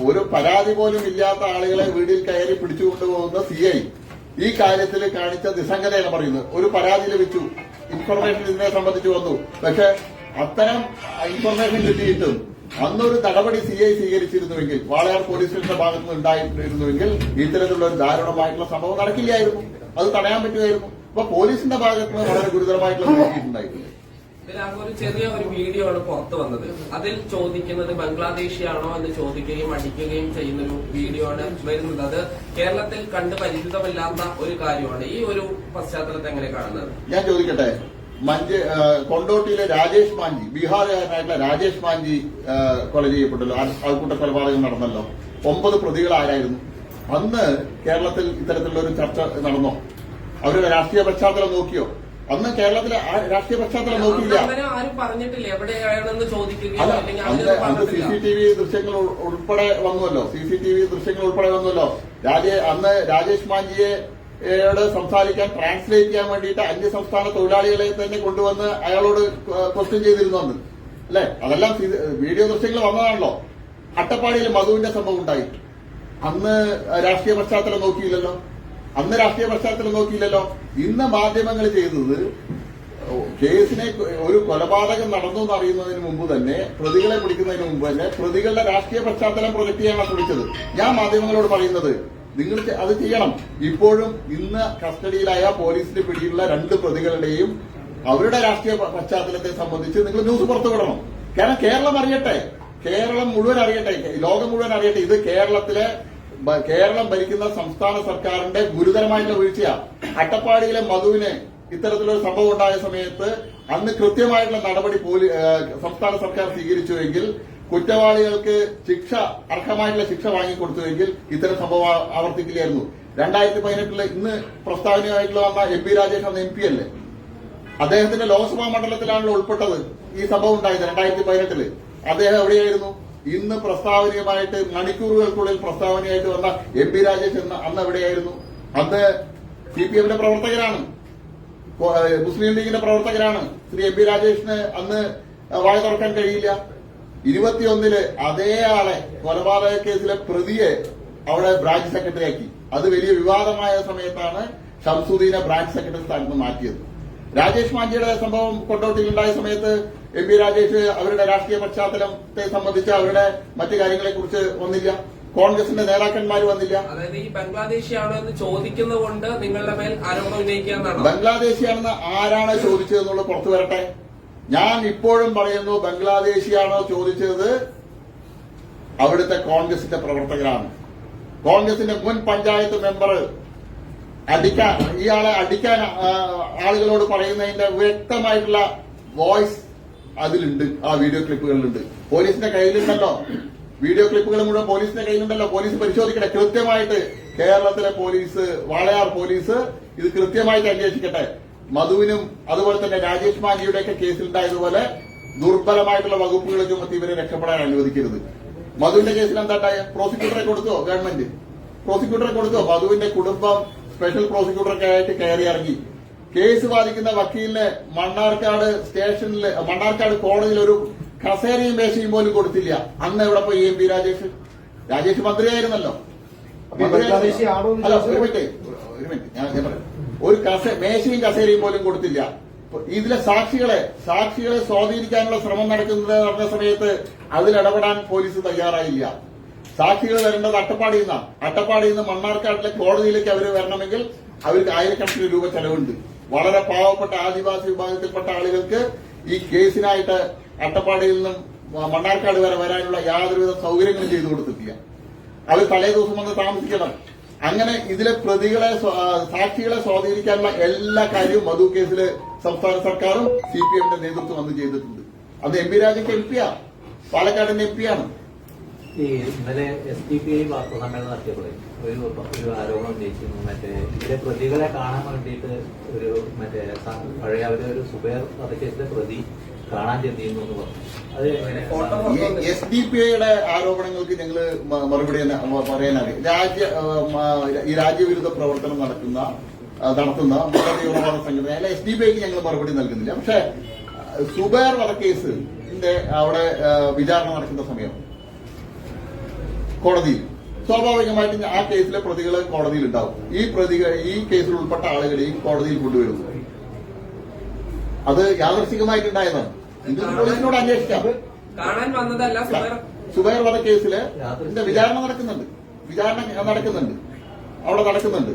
ഒരു പരാതി പോലും ഇല്ലാത്ത ആളുകളെ വീട്ടിൽ കയറി പിടിച്ചുകൊണ്ടുപോകുന്ന CI ഈ കാര്യത്തിൽ കാണിച്ച നിസ്സംഗതയാണ് പറയുന്നത്. ഒരു പരാതി ലഭിച്ചു, ഇൻഫർമേഷൻ ഇതിനെ സംബന്ധിച്ച് വന്നു. പക്ഷെ അത്തരം ഇൻഫർമേഷൻ കിട്ടിയിട്ടും അന്നൊരു നടപടി CI സ്വീകരിച്ചിരുന്നുവെങ്കിൽ, വാളയാർ പോലീസ് സ്റ്റേഷന്റെ ഭാഗത്ത് നിന്ന് ഉണ്ടായിരുന്നുവെങ്കിൽ ഇത്തരത്തിലുള്ള ഒരു ദാരുണമായിട്ടുള്ള സംഭവം നടക്കില്ലായിരുന്നു. അത് തടയാൻ പറ്റുമായിരുന്നു. അപ്പൊ പോലീസിന്റെ ഭാഗത്ത് നിന്ന് വളരെ ഗുരുതരമായിട്ടുള്ള വീഴ്ചയുണ്ടായിട്ടുണ്ട്. ഒരു ചെറിയ ഒരു വീഡിയോ ആണ് പുറത്തു വന്നത്. അതിൽ ചോദിക്കുന്നത് ബംഗ്ലാദേശിയാണോ എന്ന് ചോദിക്കുകയും അടിക്കുകയും ചെയ്യുന്ന ഒരു വീഡിയോ ആണ് വരുന്നത്. അത് കേരളത്തിൽ കണ്ട് പരിചിതമല്ലാത്ത ഒരു കാര്യമാണ്. ഈ ഒരു പശ്ചാത്തലത്തെ എങ്ങനെ കാണുന്നത്? ഞാൻ ചോദിക്കട്ടെ, കൊണ്ടോട്ടിയിലെ രാജേഷ് മാഞ്ചി, ബീഹാറുകാരനായിട്ടുള്ള രാജേഷ് മാഞ്ചി കൊല ചെയ്യപ്പെട്ടല്ലോ, ആൾക്കൂട്ട കൊലപാതകം നടന്നല്ലോ. 9 പ്രതികൾ ആരായിരുന്നു? അന്ന് കേരളത്തിൽ ഇത്തരത്തിലുള്ള ഒരു ചർച്ച നടന്നോ? അവരുടെ രാഷ്ട്രീയ പശ്ചാത്തലം നോക്കിയോ? അന്ന് കേരളത്തിലെ രാഷ്ട്രീയ പശ്ചാത്തലം നോക്കിയില്ല. ആരും പറഞ്ഞിട്ടില്ല എവിടെയാണെന്ന് ചോദിക്കുകയോ. അന്ന് CCTV ദൃശ്യങ്ങൾ ഉൾപ്പെടെ വന്നുവല്ലോ. അന്ന് രാജേഷ് മാഞ്ചിയോട് സംസാരിക്കാൻ ട്രാൻസ്ലേറ്റ് ചെയ്യാൻ വേണ്ടിയിട്ട് അന്യസംസ്ഥാന തൊഴിലാളികളെ തന്നെ കൊണ്ടുവന്ന് അയാളോട് ക്വസ്റ്റ്യൻ ചെയ്തിരുന്നു അന്ന്, അല്ലെ? അതെല്ലാം വീഡിയോ ദൃശ്യങ്ങൾ വന്നതാണല്ലോ. അട്ടപ്പാടിയിൽ മധുവിന്റെ സംഭവം ഉണ്ടായി. അന്ന് രാഷ്ട്രീയ പശ്ചാത്തലം നോക്കിയില്ലല്ലോ. ഇന്ന് മാധ്യമങ്ങൾ ചെയ്തത് കേസിനെ ഒരു കൊലപാതകം നടന്നു എന്നറിയുന്നതിന് മുമ്പ് തന്നെ, പ്രതികളെ പിടിക്കുന്നതിന് മുമ്പ് തന്നെ പ്രതികളുടെ രാഷ്ട്രീയ പശ്ചാത്തലം പ്രൊജക്ട് ചെയ്യാനാണ് ശ്രമിച്ചത്. ഞാൻ മാധ്യമങ്ങളോട് പറയുന്നത് നിങ്ങൾ അത് ചെയ്യണം. ഇപ്പോഴും ഇന്ന് കസ്റ്റഡിയിലായ പോലീസിന് പിടിയിലുള്ള 2 പ്രതികളുടെയും അവരുടെ രാഷ്ട്രീയ പശ്ചാത്തലത്തെ സംബന്ധിച്ച് നിങ്ങൾ ന്യൂസ് പുറത്തുവിടണം. കാരണം കേരളം അറിയട്ടെ, കേരളം മുഴുവൻ അറിയട്ടെ, ലോകം മുഴുവൻ അറിയട്ടെ. ഇത് കേരളം ഭരിക്കുന്ന സംസ്ഥാന സർക്കാരിന്റെ ഗുരുതരമായിട്ടുള്ള വീഴ്ചയാണ്. അട്ടപ്പാടിയിലെ മധുവിന് ഇത്തരത്തിലൊരു സംഭവം ഉണ്ടായ സമയത്ത് അന്ന് കൃത്യമായിട്ടുള്ള നടപടി സംസ്ഥാന സർക്കാർ സ്വീകരിച്ചുവെങ്കിൽ, കുറ്റവാളികൾക്ക് അർഹമായിട്ടുള്ള ശിക്ഷ വാങ്ങിക്കൊടുത്തുവെങ്കിൽ ഇത്തരം സംഭവം ആവർത്തിക്കില്ലായിരുന്നു. 2018 ഇന്ന് പ്രസ്താവനയായിട്ടുള്ള വന്ന MP രാജേഷ് അന്ന് MP അല്ലേ? അദ്ദേഹത്തിന്റെ ലോക്സഭാ മണ്ഡലത്തിലാണല്ലോ ഉൾപ്പെട്ടത് ഈ സംഭവം ഉണ്ടായത് 2018. അദ്ദേഹം എവിടെയായിരുന്നു? ഇന്ന് പ്രസ്താവനയുമായിട്ട് മണിക്കൂറുകൾക്കുള്ളിൽ പ്രസ്താവനയായിട്ട് വന്ന MP രാജേഷ് അന്ന് എവിടെയായിരുന്നു? അന്ന് CPM പ്രവർത്തകരാണ്, മുസ്ലിം ലീഗിന്റെ പ്രവർത്തകരാണ്. ശ്രീ MP രാജേഷിന് അന്ന് വായ തുറക്കാൻ കഴിയില്ല. 21 അതേ ആളെ കൊലപാതക കേസിലെ പ്രതിയെ അവിടെ ബ്രാഞ്ച് സെക്രട്ടറി ആക്കി. അത് വലിയ വിവാദമായ സമയത്താണ് ഷംസുദ്ദീനെ ബ്രാഞ്ച് സെക്രട്ടറി സ്ഥാനത്ത് മാറ്റിയത്. രാജേഷ് മാഞ്ചിയുടെ സംഭവം കൊണ്ടോട്ടിയിലുണ്ടായ സമയത്ത് MP രാജേഷ് അവരുടെ രാഷ്ട്രീയ പശ്ചാത്തലത്തെ സംബന്ധിച്ച് അവരുടെ മറ്റു കാര്യങ്ങളെ കുറിച്ച് വന്നില്ല. കോൺഗ്രസിന്റെ നേതാക്കന്മാർ വന്നില്ല. അതായത് ഈ ബംഗ്ലാദേശിയാണോ എന്ന് ചോദിക്കുന്നതുകൊണ്ട് നിങ്ങളുടെ മേൽ ആരോപണം ഉന്നയിക്കാന്നാണ്. ബംഗ്ലാദേശിയാണെന്ന് ആരാണ് ചോദിച്ചതെന്നുള്ളത് പുറത്തു വരട്ടെ. ഞാൻ ഇപ്പോഴും പറയുന്നു, ബംഗ്ലാദേശിയാണോ ചോദിച്ചത് അവിടുത്തെ കോൺഗ്രസിന്റെ പ്രവർത്തകരാണ്. കോൺഗ്രസിന്റെ മുൻ പഞ്ചായത്ത് മെമ്പർ ഇയാളെ അടിക്കാൻ ആളുകളോട് പറയുന്നതിന്റെ വ്യക്തമായിട്ടുള്ള വോയിസ് അതിലുണ്ട്, ആ വീഡിയോ ക്ലിപ്പുകളിലുണ്ട്. പോലീസിന്റെ കയ്യിലുണ്ടല്ലോ, വീഡിയോ ക്ലിപ്പുകൾ മുഴുവൻ പോലീസിന്റെ കയ്യിലുണ്ടല്ലോ. പോലീസ് പരിശോധിക്കട്ടെ കൃത്യമായിട്ട്. കേരളത്തിലെ പോലീസ്, വാളയാർ പോലീസ് ഇത് കൃത്യമായിട്ട് അന്വേഷിക്കട്ടെ. മധുവിനും അതുപോലെ തന്നെ രാജേഷ് മാഞ്ചിയുടെയൊക്കെ കേസിലുണ്ടായതുപോലെ ദുർബലമായിട്ടുള്ള വകുപ്പുകൾ ചുമത്തി ഇവരെ രക്ഷപ്പെടാൻ അനുവദിക്കരുത്. മധുവിന്റെ കേസിൽ എന്താണ്ടായ? പ്രോസിക്യൂട്ടറെ കൊടുത്തോ? ഗവൺമെന്റ് പ്രോസിക്യൂട്ടറെ കൊടുത്തോ? മധുവിന്റെ കുടുംബം സ്പെഷ്യൽ പ്രോസിക്യൂട്ടറൊക്കെ ആയിട്ട് കയറി ഇറങ്ങി. കേസ് വാദിക്കുന്ന വക്കീലിന് മണ്ണാർക്കാട് കോടതിയിൽ ഒരു കസേരയും മേശയും പോലും കൊടുത്തില്ല. അന്ന് എവിടെ പോയി MP രാജേഷ് മന്ത്രിയായിരുന്നല്ലോ. ഒരു മിനിറ്റ് ഞാൻ പറയാം. ഒരു മേശയും കസേരയും പോലും കൊടുത്തില്ല. ഇതിലെ സാക്ഷികളെ സ്വാധീനിക്കാനുള്ള ശ്രമം നടന്ന സമയത്ത് അതിലിടപെടാൻ പോലീസ് തയ്യാറായില്ല. സാക്ഷികൾ വരേണ്ടത് അട്ടപ്പാടിയിൽ നിന്ന് മണ്ണാർക്കാട്ടിലെ കോടതിയിലേക്ക് അവർ വരണമെങ്കിൽ അവർക്ക് 1000-കണക്കിന് രൂപ ചെലവുണ്ട്. വളരെ പാവപ്പെട്ട ആദിവാസി വിഭാഗത്തിൽപ്പെട്ട ആളുകൾക്ക് ഈ കേസിനായിട്ട് അട്ടപ്പാടിയിൽ നിന്നും മണ്ണാർക്കാട് വരെ വരാനുള്ള യാതൊരുവിധ സൗകര്യങ്ങളും ചെയ്തു കൊടുത്തിട്ടില്ല. അവർ തലേ ദിവസം വന്ന് താമസിക്കണം. അങ്ങനെ ഇതിലെ സാക്ഷികളെ സ്വാധീനിക്കാനുള്ള എല്ലാ കാര്യവും മധു കേസില് സംസ്ഥാന സർക്കാരും CPM നേതൃത്വം വന്ന് ചെയ്തിട്ടുണ്ട്. അത് MP രാജയ്ക്ക് MP-യാ, പാലക്കാടിന്റെ MP-യാണ്. ഈ ഇന്നലെ SDPI വാർത്താ സമ്മേളനം നടത്തിയപ്പോഴേ ഒരു ആരോപണം ഉന്നയിച്ചിരുന്നു. ഇതിലെ പ്രതികളെ കാണാൻ വേണ്ടിയിട്ട് പഴയ ഒരു സുബൈർ വധക്കേസിലെ പ്രതി കാണാൻ ചെന്നിരുന്നു എന്ന് പറഞ്ഞു. അത് SDPIയുടെ ആരോപണങ്ങൾക്ക് ഞങ്ങൾ മറുപടി പറയാനറിയാം. ഈ രാജ്യവിരുദ്ധ പ്രവർത്തനം നടത്തുന്ന തീവ്രവാദ സംഘടന അല്ല SDPIക്ക് ഞങ്ങൾ മറുപടി നൽകുന്നില്ല. പക്ഷെ സുബൈർ വധക്കേസിന്റെ അവിടെ വിചാരണ നടക്കുന്ന സമയം കോടതിയിൽ സ്വാഭാവികമായിട്ടും ആ കേസിലെ പ്രതികൾ കോടതിയിൽ ഉണ്ടാവും. ഈ കേസിൽ ഉൾപ്പെട്ട ആളുകളെയും കോടതിയിൽ കൊണ്ടുവരുന്നു. അത് യാദൃശ്ചികമായിട്ടുണ്ടായതാണ്. പോലീസിനോട് അന്വേഷിക്കാം. കാണാൻ വന്നതല്ല. സുബൈർ വധക്കേസില് വിചാരണ നടക്കുന്നുണ്ട്. അവിടെ നടക്കുന്നുണ്ട്.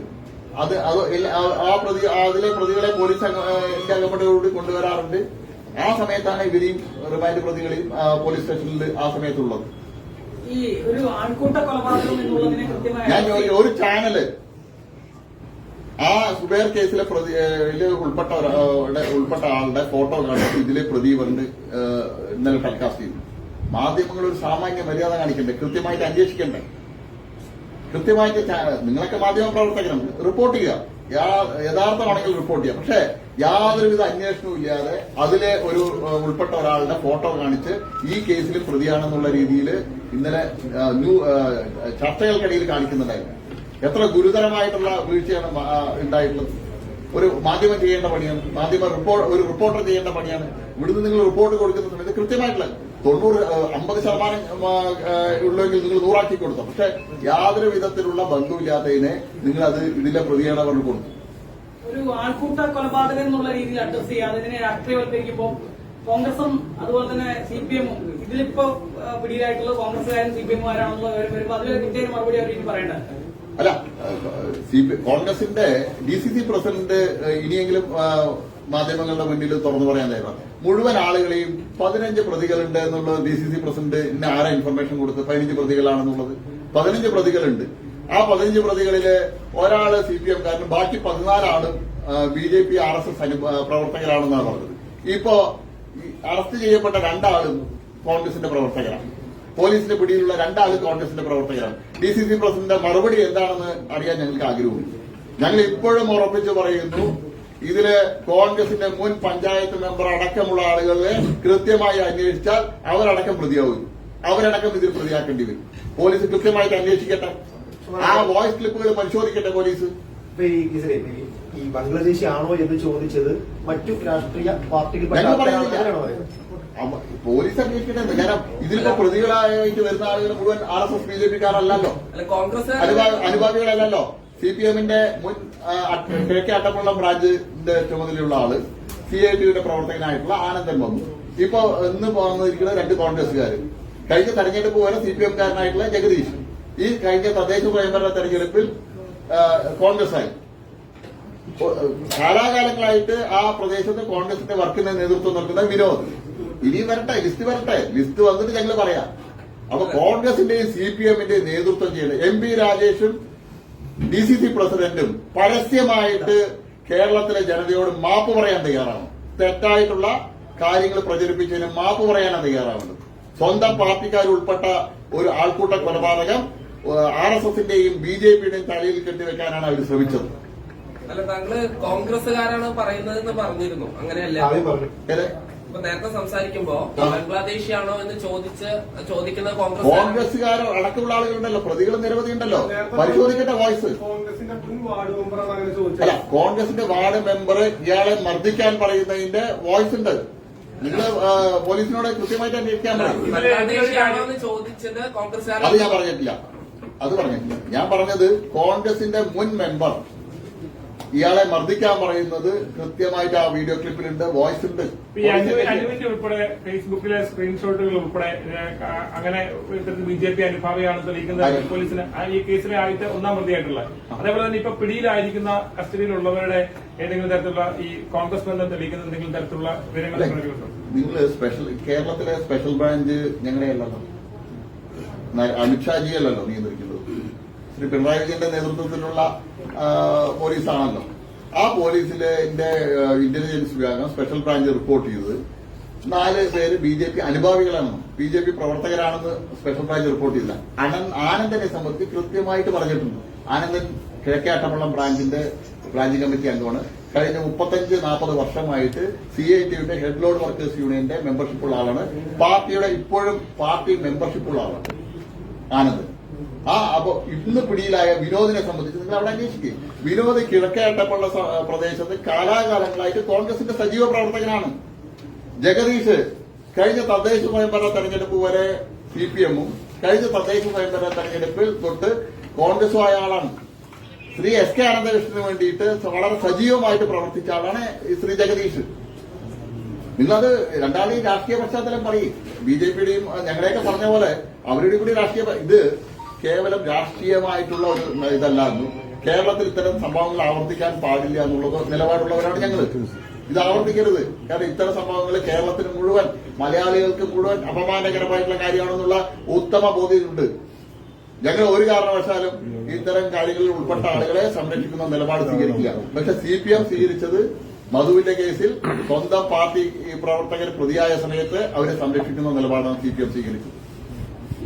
അതിലെ പ്രതികളെ പോലീസ് അകപ്പെട്ടതോടുകൂടി കൊണ്ടുവരാറുണ്ട്. ആ സമയത്താണ് ഇവരെയും റിമാൻഡ് പ്രതികളെയും പോലീസ് സ്റ്റേഷനിൽ ആ സമയത്തുള്ളത്. ഈ ഒരു ആൾക്കൂട്ട കൊലപാതകം എന്നുള്ളതിനെ കൃത്യമായ ഞാൻ ഒരു ചാനല് ആ സുബൈർ കേസിലെ ഉൾപ്പെട്ട ആളുടെ ഫോട്ടോ കണ്ടിട്ട് ഇതിലെ പ്രതി പറഞ്ഞ് ഇന്നലെ ടെലികാസ്റ്റ് ചെയ്തു. മാധ്യമങ്ങൾ ഒരു സാമാന്യ മര്യാദ കാണിക്കണ്ടേ? കൃത്യമായിട്ട് അന്വേഷിക്കണ്ടേ? കൃത്യമായിട്ട് നിങ്ങളൊക്കെ മാധ്യമ പ്രവർത്തകരാണ്, റിപ്പോർട്ട് ചെയ്യുക. യഥാർത്ഥമാണെങ്കിൽ റിപ്പോർട്ട് ചെയ്യാം. പക്ഷെ യാതൊരുവിധ അന്വേഷണവും ഇല്ലാതെ അതിലെ ഒരു ഉൾപ്പെട്ട ഒരാളുടെ ഫോട്ടോ കാണിച്ച് ഈ കേസിൽ പ്രതിയാണെന്നുള്ള രീതിയിൽ ഇന്നലെ ചർച്ചകൾക്കിടയിൽ കാണിക്കുന്നുണ്ടായിരുന്നു. എത്ര ഗുരുതരമായിട്ടുള്ള വീഴ്ചയാണ് ഉണ്ടായിട്ടുള്ളത്. ഒരു മാധ്യമം ചെയ്യേണ്ട പണിയാണ്, ഒരു റിപ്പോർട്ടർ ചെയ്യേണ്ട പണിയാണ്. ഇവിടുന്ന് നിങ്ങൾ റിപ്പോർട്ട് കൊടുക്കുന്ന സമയത്ത് കൃത്യമായിട്ടുള്ള 50% ഉള്ളെങ്കിൽ നിങ്ങൾ 100 ആക്കി കൊടുത്തു. പക്ഷെ യാതൊരു വിധത്തിലുള്ള ബന്ധമില്ലാത്തതിനെ നിങ്ങൾ അത് ഇതിലെ പ്രതിയാണ് പറഞ്ഞു കൊടുത്തു. ഒരു ആൾക്കൂട്ട കൊലപാതകം എന്നുള്ള രീതിയിൽ അഡ്രസ് ചെയ്യാതെ ഇതിനെ രാഷ്ട്രീയവൽക്കരിക്കുമ്പോൾ കോൺഗ്രസും അതുപോലെ തന്നെ CPM-ഉം ഇതിലിപ്പോ പിടിയിലായിട്ടുള്ള കോൺഗ്രസുകാരും CPM-മാരാണെന്നുള്ള വരുമ്പോൾ അതിലൊരു പ്രത്യേക മറുപടി അവർ ഇനി പറയേണ്ടത്. അല്ല, കോൺഗ്രസിന്റെ DCC പ്രസിഡന്റ് ഇനിയെങ്കിലും മാധ്യമങ്ങളുടെ മുന്നിൽ തുറന്നു പറയാൻ തയ്യാറാണ്. മുഴുവൻ ആളുകളെയും 15 പ്രതികളുണ്ട് എന്നുള്ളത് DCC പ്രസിഡന്റ് ഇന്ന് ആരാ ഇൻഫർമേഷൻ കൊടുത്ത് 15 പ്രതികളാണെന്നുള്ളത്? 15 പ്രതികളുണ്ട്. ആ 15 പ്രതികളില് ഒരാള് CPM കാരനും ബാക്കി 14 ആളും BJP RSS പ്രവർത്തകരാണെന്നാണ് പറഞ്ഞത്. ഇപ്പോ അറസ്റ്റ് ചെയ്യപ്പെട്ട 2 ആളും കോൺഗ്രസിന്റെ പ്രവർത്തകരാണ്. പോലീസിന്റെ പിടിയിലുള്ള 2 ആളും കോൺഗ്രസിന്റെ പ്രവർത്തകരാണ്. DCC പ്രസിഡന്റ് മറുപടി എന്താണെന്ന് അറിയാൻ ഞങ്ങൾക്ക് ആഗ്രഹമുണ്ട്. ഞങ്ങൾ ഇപ്പോഴും ഉറപ്പിച്ചു പറയുന്നു, ഇതില് കോൺഗ്രസിന്റെ മുൻ പഞ്ചായത്ത് മെമ്പർ അടക്കമുള്ള ആളുകളെ കൃത്യമായി അന്വേഷിച്ചാൽ അവരടക്കം പ്രതിയാവും. അവരടക്കം ഇതിൽ പ്രതിയാക്കേണ്ടി വരും. പോലീസ് കൃത്യമായിട്ട് അന്വേഷിക്കട്ടെ. ആ വോയിസ് ക്ലിപ്പുകൾ പരിശോധിക്കട്ടെ പോലീസ്. ഈ ബംഗ്ലാദേശി ആണോ എന്ന് ചോദിച്ചത് മറ്റു രാഷ്ട്രീയ പാർട്ടികൾ ഞങ്ങൾ പറയുന്നില്ല. പോലീസ് അന്വേഷിക്കട്ടെ. കാരണം ഇതിലിപ്പോ പ്രതികളായിട്ട് വരുന്ന ആളുകൾ മുഴുവൻ RSS BJP-ക്കാരല്ലല്ലോ, അനുഭാവികളല്ലല്ലോ. CPM-ന്റെ മുൻ കിഴക്കേ അട്ടപ്പള്ളം ബ്രാഞ്ചിന്റെ ചുമതലയുള്ള ആള് CIT-യുടെ പ്രവർത്തകനായിട്ടുള്ള ആനന്ദൻ വന്നു. ഇപ്പൊ ഇന്ന് വന്നിരിക്കുന്നത് 2 കോൺഗ്രസുകാര്. കഴിഞ്ഞ തെരഞ്ഞെടുപ്പ് പോലെ CPM-കാരനായിട്ടുള്ള ജഗദീഷ്. ഈ കഴിഞ്ഞ തദ്ദേശ സ്വയംഭരണ തെരഞ്ഞെടുപ്പിൽ കോൺഗ്രസായി. കാലാകാലങ്ങളായിട്ട് ആ പ്രദേശത്ത് കോൺഗ്രസിന്റെ വർക്കിന് നേതൃത്വം നൽകുന്ന വിനോദ്. ഇനിയും വരട്ടെ, ലിസ്റ്റ് വരട്ടെ. ലിസ്റ്റ് വന്നിട്ട് ഞങ്ങൾ പറയാം. അപ്പൊ കോൺഗ്രസിന്റെയും CPM-ന്റെയും നേതൃത്വം ചെയ്യണം. MP രാജേഷും DCC പ്രസിഡന്റും പരസ്യമായിട്ട് കേരളത്തിലെ ജനതയോട് മാപ്പ് പറയാൻ തയ്യാറാണ്. തെറ്റായിട്ടുള്ള കാര്യങ്ങൾ പ്രചരിപ്പിച്ചതിന് മാപ്പ് പറയാനാണ് തയ്യാറാവുന്നത്. സ്വന്തം പാർട്ടിക്കാർ ഉൾപ്പെട്ട ഒരു ആൾക്കൂട്ട കൊലപാതകം RSS-ന്റെയും BJP-യുടെയും തലയിൽ കെട്ടിവെക്കാനാണ് അവർ ശ്രമിച്ചത്. അല്ല, താങ്കള് കോൺഗ്രസുകാരാണ് പറയുന്നതെന്ന് പറഞ്ഞിരുന്നു, അങ്ങനെയല്ല? ഇപ്പൊ നേരത്തെ സംസാരിക്കുമ്പോ ബംഗ്ലാദേശിയാണോ എന്ന് ചോദിക്കുന്ന കോൺഗ്രസുകാരോ അടക്കമുള്ള ആളുകളുണ്ടല്ലോ, പ്രതികൾ നിരവധി ഉണ്ടല്ലോ. പരിശോധിക്കട്ടെ വോയിസ്. അല്ല, കോൺഗ്രസിന്റെ വാർഡ് മെമ്പർ ഇയാളെ മർദ്ദിക്കാൻ പറയുന്നതിന്റെ വോയിസ് ഉണ്ട്. നിങ്ങൾ പോലീസിനോട് കൃത്യമായിട്ട് അന്വേഷിക്കാൻ പറയും. അത് ഞാൻ പറഞ്ഞിട്ടില്ല. ഞാൻ പറഞ്ഞത് കോൺഗ്രസിന്റെ മുൻ മെമ്പർ ഇയാളെ മർദ്ദിക്കാൻ പറയുന്നത് കൃത്യമായിട്ട് ആ വീഡിയോ ക്ലിപ്പിലുണ്ട്, വോയിസ് ഉണ്ട്. ഉൾപ്പെടെ ഫേസ്ബുക്കിലെ സ്ക്രീൻഷോട്ടുകൾ ഉൾപ്പെടെ അങ്ങനെ BJP അനുഭാവിയാണെന്ന് തെളിയിക്കുന്ന പോലീസിന് ഈ കേസിലെ ആദ്യത്തെ 1-ാം പ്രതിയായിട്ടുള്ള, അതേപോലെ തന്നെ ഇപ്പൊ പിടിയിലായിരിക്കുന്ന കസ്റ്റഡിയിലുള്ളവരുടെ ഏതെങ്കിലും തരത്തിലുള്ള ഈ കോൺഗ്രസ് ബന്ധം തെളിയിക്കുന്ന എന്തെങ്കിലും തരത്തിലുള്ള വിവരങ്ങൾ നിങ്ങൾ കേരളത്തിലെ സ്പെഷ്യൽ ബ്രാഞ്ച് ഞങ്ങളുടെ അല്ലല്ലോ, അമിത്ഷാജി അല്ലല്ലോ നിയന്ത്രിക്കുന്നത്. ശ്രീ പിണറായി വിജയന്റെ നേതൃത്വത്തിലുള്ള പോലീസാണല്ലോ. ആ പോലീസിലെ ഇന്റലിജൻസ് വിഭാഗം സ്പെഷ്യൽ ബ്രാഞ്ച് റിപ്പോർട്ട് ചെയ്തത് 4 പേര് BJP അനുഭാവികളാണെന്നും BJP പ്രവർത്തകരാണെന്ന് സ്പെഷ്യൽ ബ്രാഞ്ച് റിപ്പോർട്ട് ചെയ്തില്ല. ആനന്ദനെ സംബന്ധിച്ച് കൃത്യമായിട്ട് പറഞ്ഞിട്ടുണ്ട്. ആനന്ദൻ കിഴക്കേ അട്ടപ്പള്ളം ബ്രാഞ്ച് കമ്മിറ്റി അംഗമാണ്. കഴിഞ്ഞ 35-40 വർഷമായിട്ട് CIT-യുടെ ഹെഡ് ലോഡ് വർക്കേഴ്സ് യൂണിയന്റെ മെമ്പർഷിപ്പുള്ള ആളാണ്. പാർട്ടിയുടെ ഇപ്പോഴും പാർട്ടി മെമ്പർഷിപ്പുള്ള ആളാണ് ആനന്ദൻ. അപ്പൊ ഇന്ന് പിടിയിലായ വിനോദിനെ സംബന്ധിച്ച് നിങ്ങൾ അവിടെ അന്വേഷിക്കും. വിനോദ് കിഴക്കേ അട്ടപ്പള്ള പ്രദേശത്ത് കാലാകാലങ്ങളായിട്ട് കോൺഗ്രസിന്റെ സജീവ പ്രവർത്തകനാണ്. ജഗദീഷ് കഴിഞ്ഞ തദ്ദേശ സ്വയംഭരണ തെരഞ്ഞെടുപ്പ് വരെ CPM-ഉം കഴിഞ്ഞ തദ്ദേശ സ്വയംഭരണ തെരഞ്ഞെടുപ്പിൽ തൊട്ട് കോൺഗ്രസുമായ ആളാണ്. ശ്രീ SK അനന്തകൃഷ്ണന് വേണ്ടിയിട്ട് വളരെ സജീവമായിട്ട് പ്രവർത്തിച്ച ആളാണ് ശ്രീ ജഗദീഷ്. നിങ്ങളത് രണ്ടാളുടെയും രാഷ്ട്രീയ പശ്ചാത്തലം പറയും. BJP-യുടെയും ഞങ്ങളെയൊക്കെ പറഞ്ഞ പോലെ അവരുടെയും കൂടി രാഷ്ട്രീയ ഇത് കേവലം രാഷ്ട്രീയമായിട്ടുള്ള ഒരു ഇതല്ലായിരുന്നു. കേരളത്തിൽ ഇത്തരം സംഭവങ്ങൾ ആവർത്തിക്കാൻ പാടില്ല എന്നുള്ള നിലപാടുള്ളവരാണ് ഞങ്ങൾ. ഇത് ആവർത്തിക്കരുത്. കാരണം ഇത്തരം സംഭവങ്ങൾ കേരളത്തിന് മുഴുവൻ, മലയാളികൾക്ക് മുഴുവൻ അപമാനകരമായിട്ടുള്ള കാര്യമാണെന്നുള്ള ഉത്തമ ബോധ്യമുണ്ട്. ഞങ്ങൾ ഒരു കാരണവശാലും ഇത്തരം കാര്യങ്ങളിൽ ഉൾപ്പെട്ട ആളുകളെ സംരക്ഷിക്കുന്ന നിലപാട് സ്വീകരിക്കില്ല. പക്ഷെ CPM സ്വീകരിച്ചത് മധുവിന്റെ കേസിൽ സ്വന്തം പാർട്ടി പ്രവർത്തകർ പ്രതിയായ സമയത്ത് അവരെ സംരക്ഷിക്കുന്ന നിലപാടാണ് CPM സ്വീകരിച്ചത്.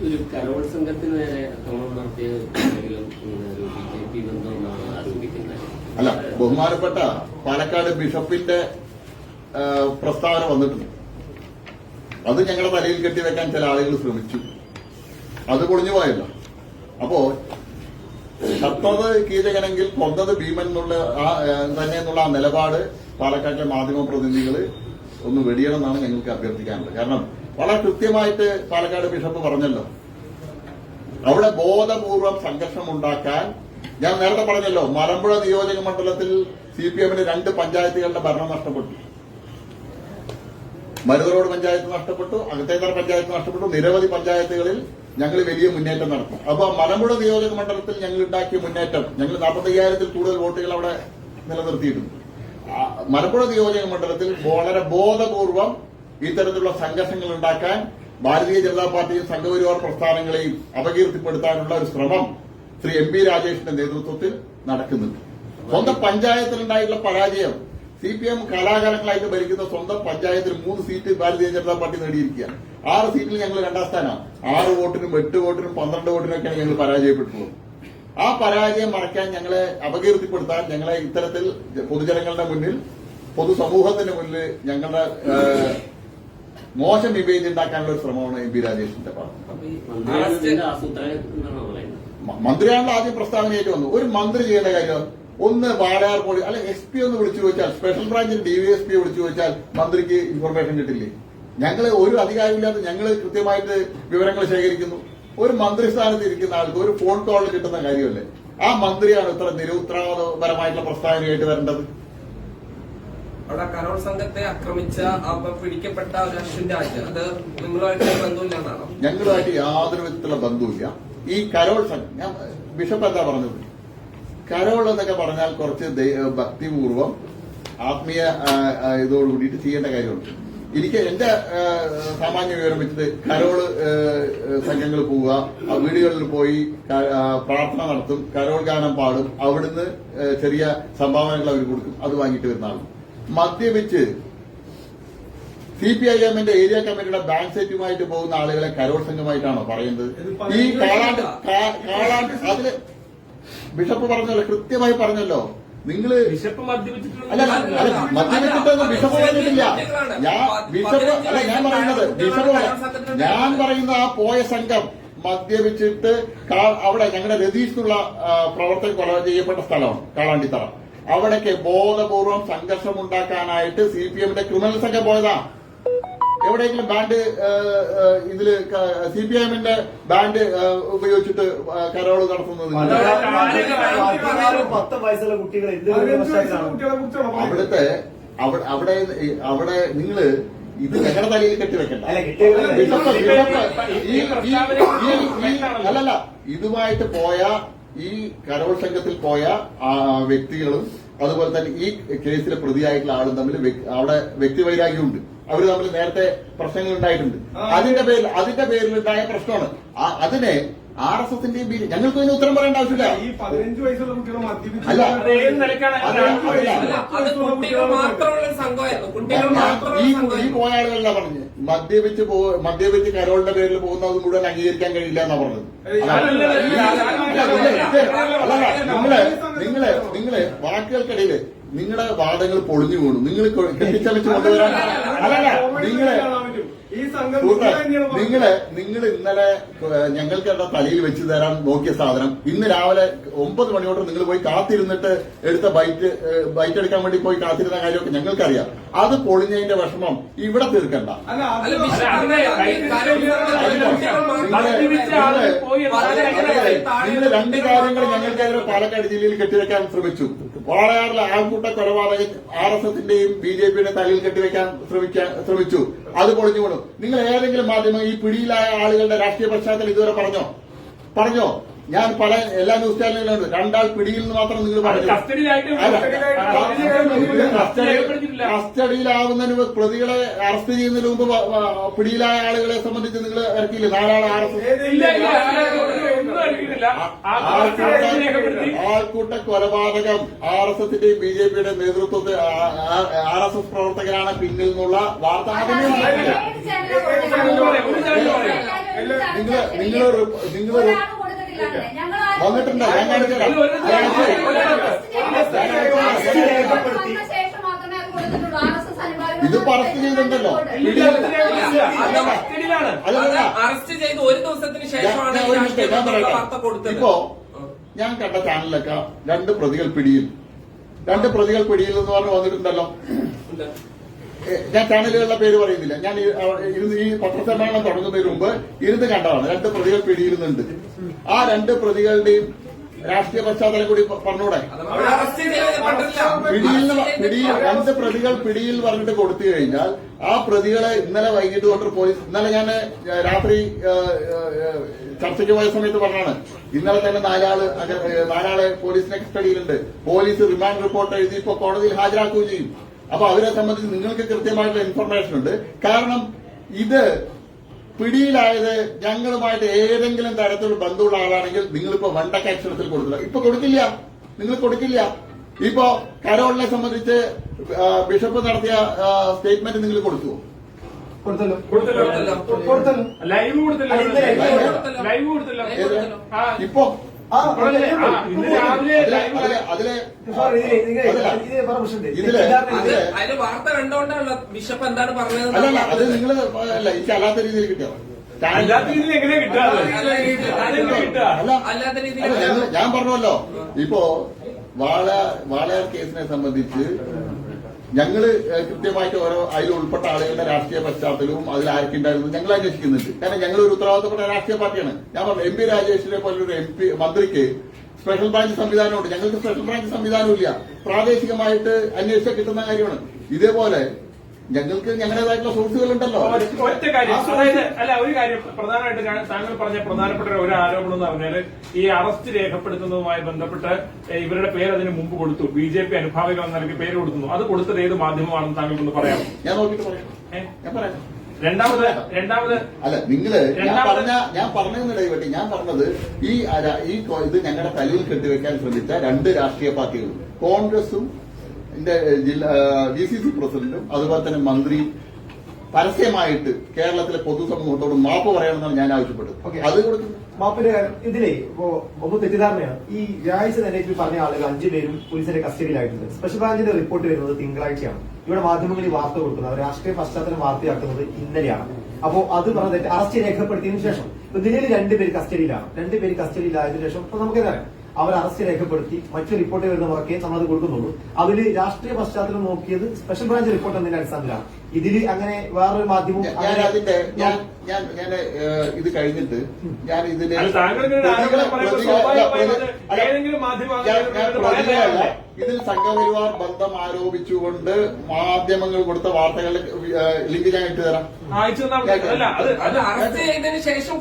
ഒരു കലോത്സംഗത്തിന് നേരെ ആക്രമണം നടത്തിയ BJP ബന്ധമെന്നാണ് ആരോപിക്കുന്നത്. അല്ല, ബഹുമാനപ്പെട്ട പാലക്കാട് ബിഷപ്പിന്റെ പ്രസ്താവന വന്നിട്ടുണ്ട്. അത് ഞങ്ങളുടെ തലയിൽ കെട്ടിവെക്കാൻ ചില ആളുകൾ ശ്രമിച്ചു. അത് പൊളിഞ്ഞു പോയല്ലോ. അപ്പോ ചത്തത് കീചകനെങ്കിൽ കൊന്നത് ഭീമൻ എന്നുള്ള തന്നെ എന്നുള്ള ആ നിലപാട് പാലക്കാട്ടിലെ മാധ്യമ പ്രതിനിധികൾ ഒന്ന് വെടിയണം എന്നാണ് ഞങ്ങൾക്ക് അഭ്യർത്ഥിക്കാനുള്ളത്. കാരണം വളരെ കൃത്യമായിട്ട് പാലക്കാട് ബിഷപ്പ് പറഞ്ഞല്ലോ, അവിടെ ബോധപൂർവം സംഘർഷം ഉണ്ടാക്കാൻ. ഞാൻ നേരത്തെ പറഞ്ഞല്ലോ, മലമ്പുഴ നിയോജക മണ്ഡലത്തിൽ CPM-ന് 2 പഞ്ചായത്തുകളുടെ ഭരണം നഷ്ടപ്പെട്ടു. മരുതറോഡ് പഞ്ചായത്ത് നഷ്ടപ്പെട്ടു, അകത്തേത്തറ പഞ്ചായത്ത് നഷ്ടപ്പെട്ടു. നിരവധി പഞ്ചായത്തുകളിൽ ഞങ്ങൾ വലിയ മുന്നേറ്റം നടത്തും. അപ്പൊ മലമ്പുഴ നിയോജക മണ്ഡലത്തിൽ ഞങ്ങൾ ഉണ്ടാക്കിയ മുന്നേറ്റം, ഞങ്ങൾ 45,000-ൽ കൂടുതൽ വോട്ടുകൾ അവിടെ നിലനിർത്തിയിട്ടുണ്ട്. മലമ്പുഴ നിയോജക മണ്ഡലത്തിൽ വളരെ ബോധപൂർവം ഇത്തരത്തിലുള്ള സംഘർഷങ്ങൾ ഉണ്ടാക്കാൻ ഭാരതീയ ജനതാ പാർട്ടിയും സംഘപരിവാർ പ്രസ്ഥാനങ്ങളെയും അപകീർത്തിപ്പെടുത്താനുള്ള ഒരു ശ്രമം ശ്രീ MP രാജേഷിന്റെ നേതൃത്വത്തിൽ നടക്കുന്നുണ്ട്. സ്വന്തം പഞ്ചായത്തിലുണ്ടായിട്ടുള്ള പരാജയം, CPM കാലാകാലങ്ങളായിട്ട് ഭരിക്കുന്ന സ്വന്തം പഞ്ചായത്തിൽ 3 സീറ്റ് ഭാരതീയ ജനതാ പാർട്ടി നേടിയിരിക്കുകയാണ്. 6 സീറ്റിൽ ഞങ്ങൾ 2ാം സ്ഥാനമാണ്. 6 വോട്ടിനും 8 വോട്ടിനും 12 വോട്ടിനൊക്കെയാണ് ഞങ്ങൾ പരാജയപ്പെട്ടുള്ളത്. ആ പരാജയം മറയ്ക്കാൻ, ഞങ്ങളെ അപകീർത്തിപ്പെടുത്താൻ, ഞങ്ങളെ ഇത്തരത്തിൽ പൊതുജനങ്ങളുടെ മുന്നിൽ, പൊതുസമൂഹത്തിന് മുന്നിൽ ഞങ്ങളുടെ മോശം ഇമേജ് ഉണ്ടാക്കാനുള്ള ഒരു ശ്രമമാണ് MP രാജേഷിന്റെ ഭാഗത്ത്. മന്ത്രിയാണല്ലോ ആദ്യം പ്രസ്താവനയായിട്ട് വന്നു. ഒരു മന്ത്രി ചെയ്യേണ്ട കാര്യം ഒന്ന് വാളയാർ പോലീസ് അല്ലെ SP ഒന്ന് വിളിച്ചു ചോദിച്ചാൽ, സ്പെഷ്യൽ ബ്രാഞ്ചിന് DVSP വിളിച്ചു ചോദിച്ചാൽ മന്ത്രിക്ക് ഇൻഫർമേഷൻ കിട്ടില്ലേ? ഞങ്ങൾ ഒരു അധികാരമില്ലാതെ ഞങ്ങൾ കൃത്യമായിട്ട് വിവരങ്ങൾ ശേഖരിക്കുന്നു. ഒരു മന്ത്രിസ്ഥാനത്ത് ഇരിക്കുന്ന ആൾക്ക് ഒരു ഫോൺ കോൾ കിട്ടുന്ന കാര്യമല്ലേ? ആ മന്ത്രിയാണ് ഇത്ര നിരുത്തരവാദപരമായിട്ടുള്ള പ്രസ്താവനയായിട്ട് വരേണ്ടത്. അവിടെ കരോൾ സംഘത്തെ ആക്രമിച്ച പിടിക്കപ്പെട്ട ഒരു അശ്വിൻ രാജ്, അത് നിങ്ങളുമായിട്ട് ബന്ധമില്ലെന്നാണോ? ഞങ്ങളുമായിട്ട് യാതൊരു വിധത്തിലുള്ള ബന്ധമില്ല. ഈ കരോൾ സംഘം, ഞാൻ ബിഷപ്പ് എന്താ പറഞ്ഞത്, കരോൾ എന്നൊക്കെ പറഞ്ഞാൽ കുറച്ച് ഭക്തിപൂർവം ആത്മീയ ഇതോടുകൂടിയിട്ട് ചെയ്യേണ്ട കാര്യമുണ്ട്. എനിക്ക് എന്റെ സാമാന്യ വിവരം വെച്ചിട്ട് കരോള് സംഘങ്ങൾ പോവുക, വീടുകളിൽ പോയി പ്രാർത്ഥന നടത്തും, കരോൾ ഗാനം പാടും, അവിടുന്ന് ചെറിയ സംഭാവനകൾ അവർ കൊടുക്കും, അത് വാങ്ങിയിട്ട് വരുന്ന ആളും. മദ്യപിച്ച് CPIM-ന്റെ ഏരിയ കമ്മിറ്റിയുടെ ബാങ്ക് സെറ്റുമായിട്ട് പോകുന്ന ആളുകളെ കരോൾ സംഘമായിട്ടാണോ പറയുന്നത്? ഈ കാളാണ്ട് അതില് ബിഷപ്പ് പറഞ്ഞല്ലോ, കൃത്യമായി പറഞ്ഞല്ലോ. നിങ്ങള് ബിഷപ്പ് മദ്യപിച്ചിട്ടുള്ള അല്ല മദ്യപിച്ചിട്ടൊന്നും ബിഷപ്പ് പറഞ്ഞിട്ടില്ല. ഞാൻ പറയുന്ന ആ പോയ സംഘം മദ്യപിച്ചിട്ട് അവിടെ ഞങ്ങളുടെ രതീഷ് എന്നുള്ള പ്രവർത്തകൻ കൊല ചെയ്യപ്പെട്ട സ്ഥലമാണ് കാളാണ്ടിത്തറ. അവിടേക്ക് ബോധപൂർവം സംഘർഷം ഉണ്ടാക്കാനായിട്ട് CPM-ന്റെ ക്രിമിനൽ സംഘം പോയതാ. എവിടെയെങ്കിലും ബാൻഡ് ഇതില് CPM-ന്റെ ബാൻഡ് ഉപയോഗിച്ചിട്ട് കരോള് നടത്തുന്നത് 10 വയസ്സുള്ള കുട്ടികൾ അവിടുത്തെ അവിടെ നിങ്ങള് ഇത് ഞങ്ങളുടെ തലയിൽ കെട്ടിവെക്കണ്ട. അല്ലല്ല, ഇതുമായിട്ട് പോയ ഈ കരോൾ സംഘത്തിൽ പോയ വ്യക്തികളും അതുപോലെ തന്നെ ഈ കേസിലെ പ്രതിയായിട്ടുള്ള ആളും തമ്മിൽ അവിടെ വ്യക്തിവൈരാഗ്യമുണ്ട്. അവർ തമ്മിൽ നേരത്തെ പ്രശ്നങ്ങൾ ഉണ്ടായിട്ടുണ്ട്. അതിന്റെ പേരിലുണ്ടായ പ്രശ്നമാണ്. അതിനെ RSS-ന്റെയും ഞങ്ങൾക്ക് ഇതിന് ഉത്തരം പറയേണ്ട ആവശ്യമില്ല. ഈ 15 വയസ്സുള്ള കുട്ടികൾ അല്ല, ഈ പോയ ആളുകളല്ല പറഞ്ഞത്. മദ്യപിച്ച് കരോളിന്റെ പേരിൽ പോകുന്നത് മുഴുവൻ അംഗീകരിക്കാൻ കഴിയില്ല എന്നാ പറഞ്ഞത്. നിങ്ങള് വാക്കുകൾക്കിടയില് നിങ്ങളുടെ വാദങ്ങൾ പൊളിഞ്ഞു വീണു. നിങ്ങൾ കെട്ടിച്ചമച്ച് കൊണ്ടുവരാൻ നിങ്ങൾ ഇന്നലെ ഞങ്ങൾക്ക് തലയിൽ വെച്ച് തരാൻ നോക്കിയ സാധനം ഇന്ന് രാവിലെ 9 മണിയോട്ട് നിങ്ങൾ പോയി കാത്തിരുന്നിട്ട് എടുത്ത ബൈറ്റ് എടുക്കാൻ വേണ്ടി പോയി കാത്തിരുന്ന കാര്യമൊക്കെ ഞങ്ങൾക്കറിയാം. അത് പൊളിഞ്ഞതിന്റെ വിഷമം ഇവിടെ തീർക്കണ്ട. നിങ്ങൾ 2 കാര്യങ്ങൾ ഞങ്ങൾക്കെതിരെ പാലക്കാട് ജില്ലയിൽ കെട്ടിവെക്കാൻ ശ്രമിച്ചു. വാളയാറിലെ ആൾക്കൂട്ട കൊലപാതകൻ RSS-ന്റെയും BJP-യുടെ തലയിൽ കെട്ടിവെക്കാൻ ശ്രമിച്ചു. അത് പൊളിഞ്ഞു വീണു. നിങ്ങൾ ഏതെങ്കിലും മാധ്യമം ഈ പിടിയിലായ ആളുകളുടെ രാഷ്ട്രീയ പശ്ചാത്തലം ഇതുവരെ പറഞ്ഞോ? ഞാൻ എല്ലാ ന്യൂസ് ചാനലുകളിലും 2 ആൾ പിടിയിൽ നിന്ന് മാത്രം നിങ്ങൾ പറഞ്ഞു. കസ്റ്റഡിയിലാവുന്നതിന് പ്രതികളെ അറസ്റ്റ് ചെയ്യുന്നതിന് മുമ്പ് പിടിയിലായ ആളുകളെ സംബന്ധിച്ച് നിങ്ങൾ ഇറക്കിയില്ലേ? 4 ആൾ ആൾക്കൂട്ട കൊലപാതകം RSS-ന്റെയും BJP-യുടെ നേതൃത്വത്തിൽ RSS പ്രവർത്തകരാണ് പിന്നിൽ നിന്നുള്ള വാർത്ത നിങ്ങൾ വന്നിട്ടുണ്ടോ? ഞാൻ കാണിച്ചുതരാം. ഇത് അറസ്റ്റ് ചെയ്തിട്ടുണ്ടല്ലോ. അറസ്റ്റ് ചെയ്ത് 1 ദിവസത്തിന് ശേഷമാണ് ഇപ്പോ ഞാൻ കണ്ട ചാനലിലൊക്കെ 2 പ്രതികൾ പിടിയിൽ എന്ന് പറഞ്ഞ് വന്നിട്ടുണ്ടല്ലോ. ഞാൻ ചാനലുകളുടെ പേര് പറയുന്നില്ല. ഞാൻ ഈ പത്രസമ്മേളനം തുടങ്ങുന്നതിന് മുമ്പ് ഇരുന്ന് കണ്ടതാണ്. 2 പ്രതികൾ പിടിയിലുന്നുണ്ട്. ആ 2 പ്രതികളുടെയും രാഷ്ട്രീയ പശ്ചാത്തലം കൂടി പറഞ്ഞൂടെ? പിടിയിൽ 2 പ്രതികൾ പിടിയിൽ പറഞ്ഞിട്ട് കൊടുത്തു കഴിഞ്ഞാൽ ആ പ്രതികളെ ഇന്നലെ വൈകിട്ട് തൊട്ട് പോലീസ്, ഇന്നലെ ഞാൻ രാത്രി ചർച്ചയ്ക്ക് പോയ സമയത്ത് പറഞ്ഞാണ്, ഇന്നലെ തന്നെ 4 പോലീസിന്റെ കസ്റ്റഡിയിലുണ്ട്. പോലീസ് റിമാൻഡ് റിപ്പോർട്ട് എഴുതി ഇപ്പൊ കോടതിയിൽ ഹാജരാക്കുകയും ചെയ്യും. അപ്പൊ അവരെ സംബന്ധിച്ച് നിങ്ങൾക്ക് കൃത്യമായിട്ടുള്ള ഇൻഫർമേഷൻ ഉണ്ട്. കാരണം ഇത് പിടിയിലായത് ഞങ്ങളുമായിട്ട് ഏതെങ്കിലും തരത്തിലുള്ള ബന്ധമുള്ള ആളാണെങ്കിൽ നിങ്ങളിപ്പോ വണ്ടക്ക അക്ഷരത്തിൽ കൊടുക്കില്ല. ഇപ്പൊ കൊടുക്കില്ല, നിങ്ങൾ കൊടുക്കില്ല. ഇപ്പോ കരോളിനെ സംബന്ധിച്ച് ബിഷപ്പ് നടത്തിയ സ്റ്റേറ്റ്മെന്റ് നിങ്ങൾ കൊടുത്തു? കൊടുത്തല്ലോ. ലൈവ് കൊടുത്തില്ല. ഇപ്പൊ ഇന്ന് രാവിലെ അതിലെ അതിന് വാർത്ത കണ്ടോണ്ടാണല്ലോ ബിഷപ്പ് എന്താണ് പറഞ്ഞത്. അല്ലല്ല, അത് നിങ്ങൾ അല്ല, എനിക്ക് അല്ലാത്ത രീതിയിൽ കിട്ടിയോ? അല്ലാത്ത രീതിയിൽ എങ്ങനെയാ കിട്ടുക? അല്ലാത്ത രീതിയിൽ ഞാൻ പറഞ്ഞല്ലോ, ഇപ്പോ വാളയാർ കേസിനെ സംബന്ധിച്ച് ഞങ്ങള് കൃത്യമായിട്ട് ഓരോ അതിൽ ഉൾപ്പെട്ട ആളുകളുടെ രാഷ്ട്രീയ പശ്ചാത്തലവും അതിൽ ആർക്കുണ്ടായിരുന്നു ഞങ്ങൾ അന്വേഷിക്കുന്നുണ്ട്. കാരണം ഞങ്ങൾ ഒരു ഉത്തരവാദിത്തപ്പെട്ട രാഷ്ട്രീയ പാർട്ടിയാണ്. ഞാൻ പറഞ്ഞു, MP രാജേഷിനെ പോലൊരു മന്ത്രിക്ക് സ്പെഷ്യൽ ബ്രാഞ്ച് സംവിധാനമുണ്ട്. ഞങ്ങൾക്ക് സ്പെഷ്യൽ ബ്രാഞ്ച് സംവിധാനമില്ല. പ്രാദേശികമായിട്ട് അന്വേഷിച്ചാൽ കിട്ടുന്ന കാര്യമാണ്. ഇതേപോലെ ഞങ്ങൾക്ക് ഞങ്ങളുടേതായിട്ടുള്ള സോഴ്സുകൾ ഉണ്ടല്ലോ. ഒറ്റ കാര്യം, അതായത് അല്ല, ഒരു കാര്യം പ്രധാനമായിട്ട് താങ്കൾ പറഞ്ഞ പ്രധാനപ്പെട്ട ഒരു ആരോപണം എന്ന് പറഞ്ഞാല് ഈ അറസ്റ്റ് രേഖപ്പെടുത്തുന്നതുമായി ബന്ധപ്പെട്ട് ഇവരുടെ പേര് അതിന് മുമ്പ് കൊടുത്തു. BJP അനുഭാവികൾ എന്ന നിലയ്ക്ക് പേര് കൊടുക്കുന്നു. അത് കൊടുത്തത് ഏത് മാധ്യമമാണെന്ന് താങ്കൾക്കൊന്ന് പറയാമോ? ഞാൻ നോക്കിയിട്ട് പറയാം. ഞാൻ പറയാം. രണ്ടാമത് അല്ല, നിങ്ങള് ഞാൻ പറഞ്ഞതിനിടയിൽ പറ്റി ഞാൻ പറഞ്ഞത് ഈ ഇത് ഞങ്ങളുടെ തലയിൽ കെട്ടിവെക്കാൻ ശ്രമിച്ച 2 രാഷ്ട്രീയ പാർട്ടികളും, കോൺഗ്രസും DCC പ്രസിഡന്റും അതുപോലെ തന്നെ മന്ത്രി പരസ്യമായിട്ട് കേരളത്തിലെ പൊതുസമൂഹത്തോട് മാപ്പ് പറയണമെന്നാണ് ഞാൻ ആവശ്യപ്പെട്ടത്. അത് കൊടുക്കുന്നു. മാപ്പിന്റെ കാര്യം ഇതിലേ ഒന്ന് തെറ്റിദ്ധാരണയാണ്. ഈ വ്യാഴാഴ്ച തന്നെ ഇതിൽ പറഞ്ഞ ആളുകൾ 5 പേരും പോലീസിന്റെ കസ്റ്റഡിയിലായിട്ടുണ്ട്. സ്പെഷ്യൽ ബ്രാഞ്ചിന്റെ റിപ്പോർട്ട് വരുന്നത് തിങ്കളാഴ്ചയാണ്. ഇവിടെ മാധ്യമങ്ങളിൽ വാർത്ത കൊടുക്കുന്നത്, രാഷ്ട്രീയ പശ്ചാത്തലം വാർത്തയാക്കുന്നത് ഇന്നലെയാണ്. അപ്പോ അത് പറഞ്ഞിട്ട് അറസ്റ്റ് രേഖപ്പെടുത്തിയതിനു ശേഷം ഇപ്പൊ നിലവിൽ 2 പേര് കസ്റ്റഡിയിലാണ്. 2 പേര് കസ്റ്റഡിയിലായതിനു ശേഷം ഇപ്പൊ നമുക്കറിയാം അവർ അറസ്റ്റ് രേഖപ്പെടുത്തി മറ്റു റിപ്പോർട്ട് വരുന്നവർക്കേ നമ്മളത് കൊടുക്കുന്നുള്ളൂ. അതിൽ രാഷ്ട്രീയ പശ്ചാത്തലം നോക്കിയത് സ്പെഷ്യൽ ബ്രാഞ്ച് റിപ്പോർട്ട് എന്നതിന്റെ അടിസ്ഥാനത്തിലാണ്. ഇതിൽ അങ്ങനെ വേറൊരു മാധ്യമം ഞാൻ ഇത് കഴിഞ്ഞിട്ട് ഞാൻ ഇതിന്റെ ഇതിൽ സംഘപരിവാർ ബന്ധം ആരോപിച്ചുകൊണ്ട് മാധ്യമങ്ങൾ കൊടുത്ത വാർത്തകളുടെ ലിങ്ക് ഞാൻ ഇട്ട് തരാം. അറസ്റ്റ് ചെയ്തതിന് ശേഷം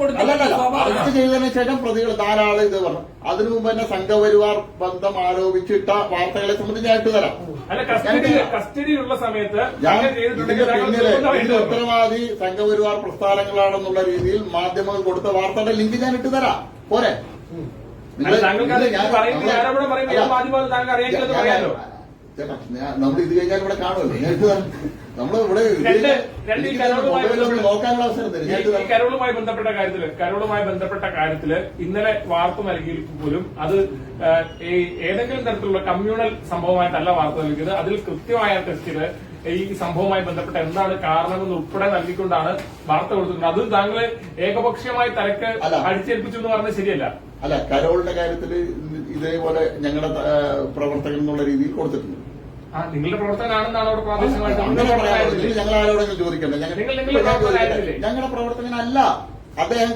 അറസ്റ്റ് ചെയ്തതിനു ശേഷം പ്രതികൾ 4 ആള് ഇത് പറഞ്ഞു. അതിനു മുമ്പ് തന്നെ സംഘപരിവാർ ബന്ധം ആരോപിച്ചിട്ട വാർത്തകളെ സംബന്ധിച്ച് ഞാൻ ഇട്ട് തരാം. കസ്റ്റഡിയിലുള്ള സമയത്ത് ഇതിന്റെ ഉത്തരവാദി സംഘപരിവാർ പ്രസ്ഥാനങ്ങളാണെന്നുള്ള രീതിയിൽ മാധ്യമങ്ങൾ കൊടുത്ത വാർത്തയുടെ ലിങ്ക് ഞാൻ ഇട്ട് തരാം. പോരെ? നമ്മൾ ഇത് കഴിഞ്ഞാൽ ഇവിടെ കാണുമല്ലോ. നമ്മളിവിടെ നോക്കാനുള്ള അവസരം തരും. കരോളുമായി ബന്ധപ്പെട്ട കാര്യത്തില് ഇന്നലെ വാർത്ത നൽകിയിൽ പോലും അത് ഏതെങ്കിലും തരത്തിലുള്ള കമ്മ്യൂണൽ സംഭവമായിട്ടല്ല വാർത്ത നൽകിയത്. അതിൽ കൃത്യമായ ടെസ്റ്റില് ഈ സംഭവവുമായി ബന്ധപ്പെട്ട എന്താണ് കാരണമെന്ന് ഉൾപ്പെടെ നൽകിക്കൊണ്ടാണ് വാർത്ത കൊടുത്തിട്ടുണ്ട്. അത് താങ്കൾ ഏകപക്ഷീയമായി തലക്ക് അടിച്ചേൽപ്പിച്ചു എന്ന് പറഞ്ഞത് ശരിയല്ല. അല്ല, കരോളിന്റെ കാര്യത്തിൽ ഇതേപോലെ ഞങ്ങളുടെ പ്രവർത്തകൻ എന്നുള്ള രീതിയിൽ കൊടുത്തിട്ടുണ്ട്. നിങ്ങളുടെ പ്രവർത്തകനാണെന്നാണ് അവിടെ പ്രാദേശികമായിട്ട് ഞങ്ങൾ ആരോടെങ്കിലും ചോദിക്കണ്ടേ? ഞങ്ങളുടെ പ്രവർത്തകനല്ല. അദ്ദേഹം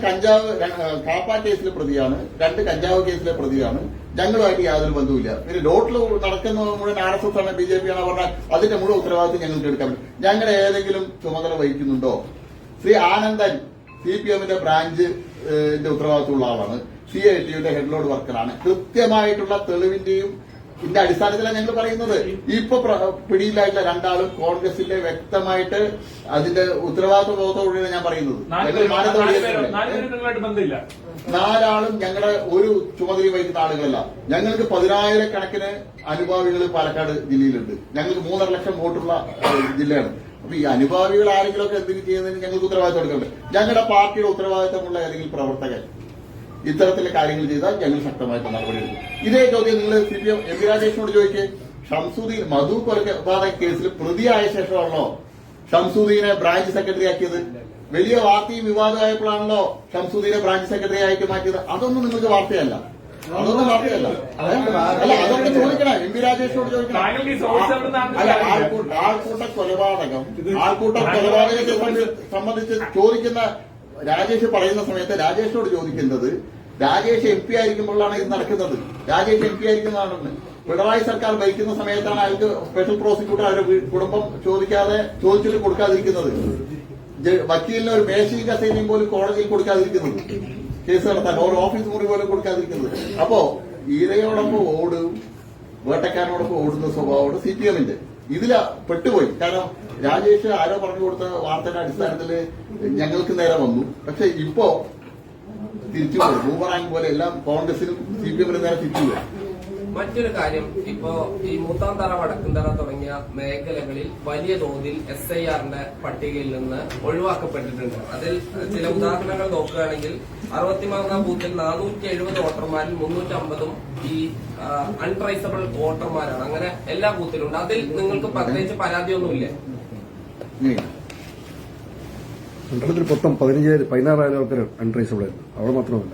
കാപ്പ കേസിലെ പ്രതിയാണ്, 2 കഞ്ചാവ് കേസിലെ പ്രതിയാണ്. ഞങ്ങളുമായിട്ട് യാതൊരു ബന്ധവുമില്ല. പിന്നെ ലോട്ടിൽ നടക്കുന്ന മുഴുവൻ RSS ആണ്, BJP ആണ് പറഞ്ഞാൽ അതിന്റെ മുഴുവൻ ഉത്തരവാദിത്വം ഞങ്ങൾക്ക് എടുക്കാൻ പറ്റും. ഞങ്ങളുടെ ഏതെങ്കിലും ചുമതല വഹിക്കുന്നുണ്ടോ? ശ്രീ ആനന്ദൻ CPMന്റെ ബ്രാഞ്ചിന്റെ ഉത്തരവാദിത്വമുള്ള ആളാണ്. CITയുടെ ഹെഡ് ലോഡ് വർക്കറാണ്. കൃത്യമായിട്ടുള്ള തെളിവിന്റെയും ഇതിന്റെ അടിസ്ഥാനത്തിലാണ് ഞങ്ങൾ പറയുന്നത്. ഇപ്പൊ പിടിയിലായിട്ടുള്ള 2 ആളും കോൺഗ്രസിന്റെ വ്യക്തമായിട്ട് അതിന്റെ ഉത്തരവാദിത്വ ബോധത്തോടെയാണ് ഞാൻ പറയുന്നത്. 4 ആളും ഞങ്ങളുടെ ഒരു ചുമതല വഹിക്കുന്ന ആളുകളല്ല. ഞങ്ങൾക്ക് 10,000-കണക്കിന് അനുഭാവികൾ പാലക്കാട് ജില്ലയിലുണ്ട്. ഞങ്ങൾക്ക് 3.5 ലക്ഷം വോട്ടുള്ള ജില്ലയാണ്. അപ്പൊ ഈ അനുഭാവികൾ ആരെങ്കിലുമൊക്കെ എന്തെങ്കിലും ചെയ്യുന്നതിന് ഞങ്ങൾക്ക് ഉത്തരവാദിത്വം എടുക്കുന്നുണ്ട്. ഞങ്ങളുടെ പാർട്ടിയുടെ ഉത്തരവാദിത്തമുള്ള ഏതെങ്കിലും പ്രവർത്തകൻ ഇത്തരത്തിലെ കാര്യങ്ങൾ ചെയ്താൽ ഞങ്ങൾ ശക്തമായിട്ട് നടപടിയെടുക്കും. ഇതേ ചോദ്യം നിങ്ങൾ CPM MP രാജേഷിനോട് ചോദിക്കേ. ഷംസുദ്ദീൻ മധു കൊലപാതക കേസിൽ പ്രതിയായ ശേഷമാണല്ലോ ഷംസുദ്ദീനെ ബ്രാഞ്ച് സെക്രട്ടറി ആക്കിയത്. വലിയ വാർത്തയും വിവാദമായപ്പോഴാണല്ലോ ഷംസുദ്ദീനെ ബ്രാഞ്ച് സെക്രട്ടറി ആയിട്ട് മാറ്റിയത്. അതൊന്നും നിങ്ങൾക്ക് വാർത്തയല്ല. അതൊന്നും മാത്രമല്ല. അല്ല, അതൊക്കെ ചോദിക്കണം, എം പി രാജേഷിനോട് ചോദിക്കണം. താങ്കൾക്ക് ഈ സോഴ്സ് എവിടെ നിന്നാണ്? അല്ല, ആൾക്കൂട്ട കൊലപാതകത്തെ സംബന്ധിച്ച് ചോദിക്കുന്ന രാജേഷ് പറയുന്ന സമയത്ത് രാജേഷിനോട് ചോദിക്കുന്നത്, രാജേഷ് MP ആയിരിക്കുമ്പോഴാണ് ഇത് നടക്കുന്നത്. രാജേഷ് MP ആയിരിക്കുന്നതാണെന്ന്. പിണറായി സർക്കാർ ഭരിക്കുന്ന സമയത്താണ് അയാൾക്ക് സ്പെഷ്യൽ പ്രോസിക്യൂട്ടർ അവരുടെ കുടുംബം ചോദിച്ചിട്ട് കൊടുക്കാതിരിക്കുന്നത്. വക്കീലിന് ഒരു മേശയും കസേരയും പോലും കോടതിയിൽ കൊടുക്കാതിരിക്കുന്നത്, കേസ് നടത്താൻ ഒരു ഓഫീസ് മുറി പോലും കൊടുക്കാതിരിക്കുന്നത്. അപ്പോ ഈരയോടൊപ്പം ഓടും വേട്ടക്കാരനോടൊപ്പം ഓടുന്ന സ്വഭാവമാണ് CPM-ന്റെ. ഇതില പെട്ടുപോയി. കാരണം രാജേഷ് ആരോ പറഞ്ഞു കൊടുത്ത വാർത്തയുടെ അടിസ്ഥാനത്തിൽ ഞങ്ങൾക്ക് നേരെ വന്നു. പക്ഷെ ഇപ്പോ തിരിച്ചു പോയി. ബൂമറാങ് പോലെ എല്ലാം കോൺഗ്രസിനും CPM-നും നേരെ തിരിച്ചു പോയി. മറ്റൊരു കാര്യം, ഇപ്പോ ഈ മൂത്താന്തറ വടക്കുംതറ തുടങ്ങിയ മേഖലകളിൽ വലിയ തോതിൽ SIR-ന്റെ പട്ടികയിൽ നിന്ന് ഒഴിവാക്കപ്പെട്ടിട്ടുണ്ട്. അതിൽ ചില ഉദാഹരണങ്ങൾ നോക്കുകയാണെങ്കിൽ 63 ബൂത്തിൽ 470 വോട്ടർമാരിൽ 350 ഈ അൺട്രേസബിൾ വോട്ടർമാരാണ്. അങ്ങനെ എല്ലാ ബൂത്തിലുണ്ട്. അതിൽ നിങ്ങൾക്ക് പ്രത്യേകിച്ച് പരാതിയൊന്നുമില്ലേ? മണ്ഡലത്തിൽ മൊത്തം 16,000 ആൾക്കാർ അൺട്രേസബിൾ ആയിരുന്നു. അവിടെ മാത്രമല്ല.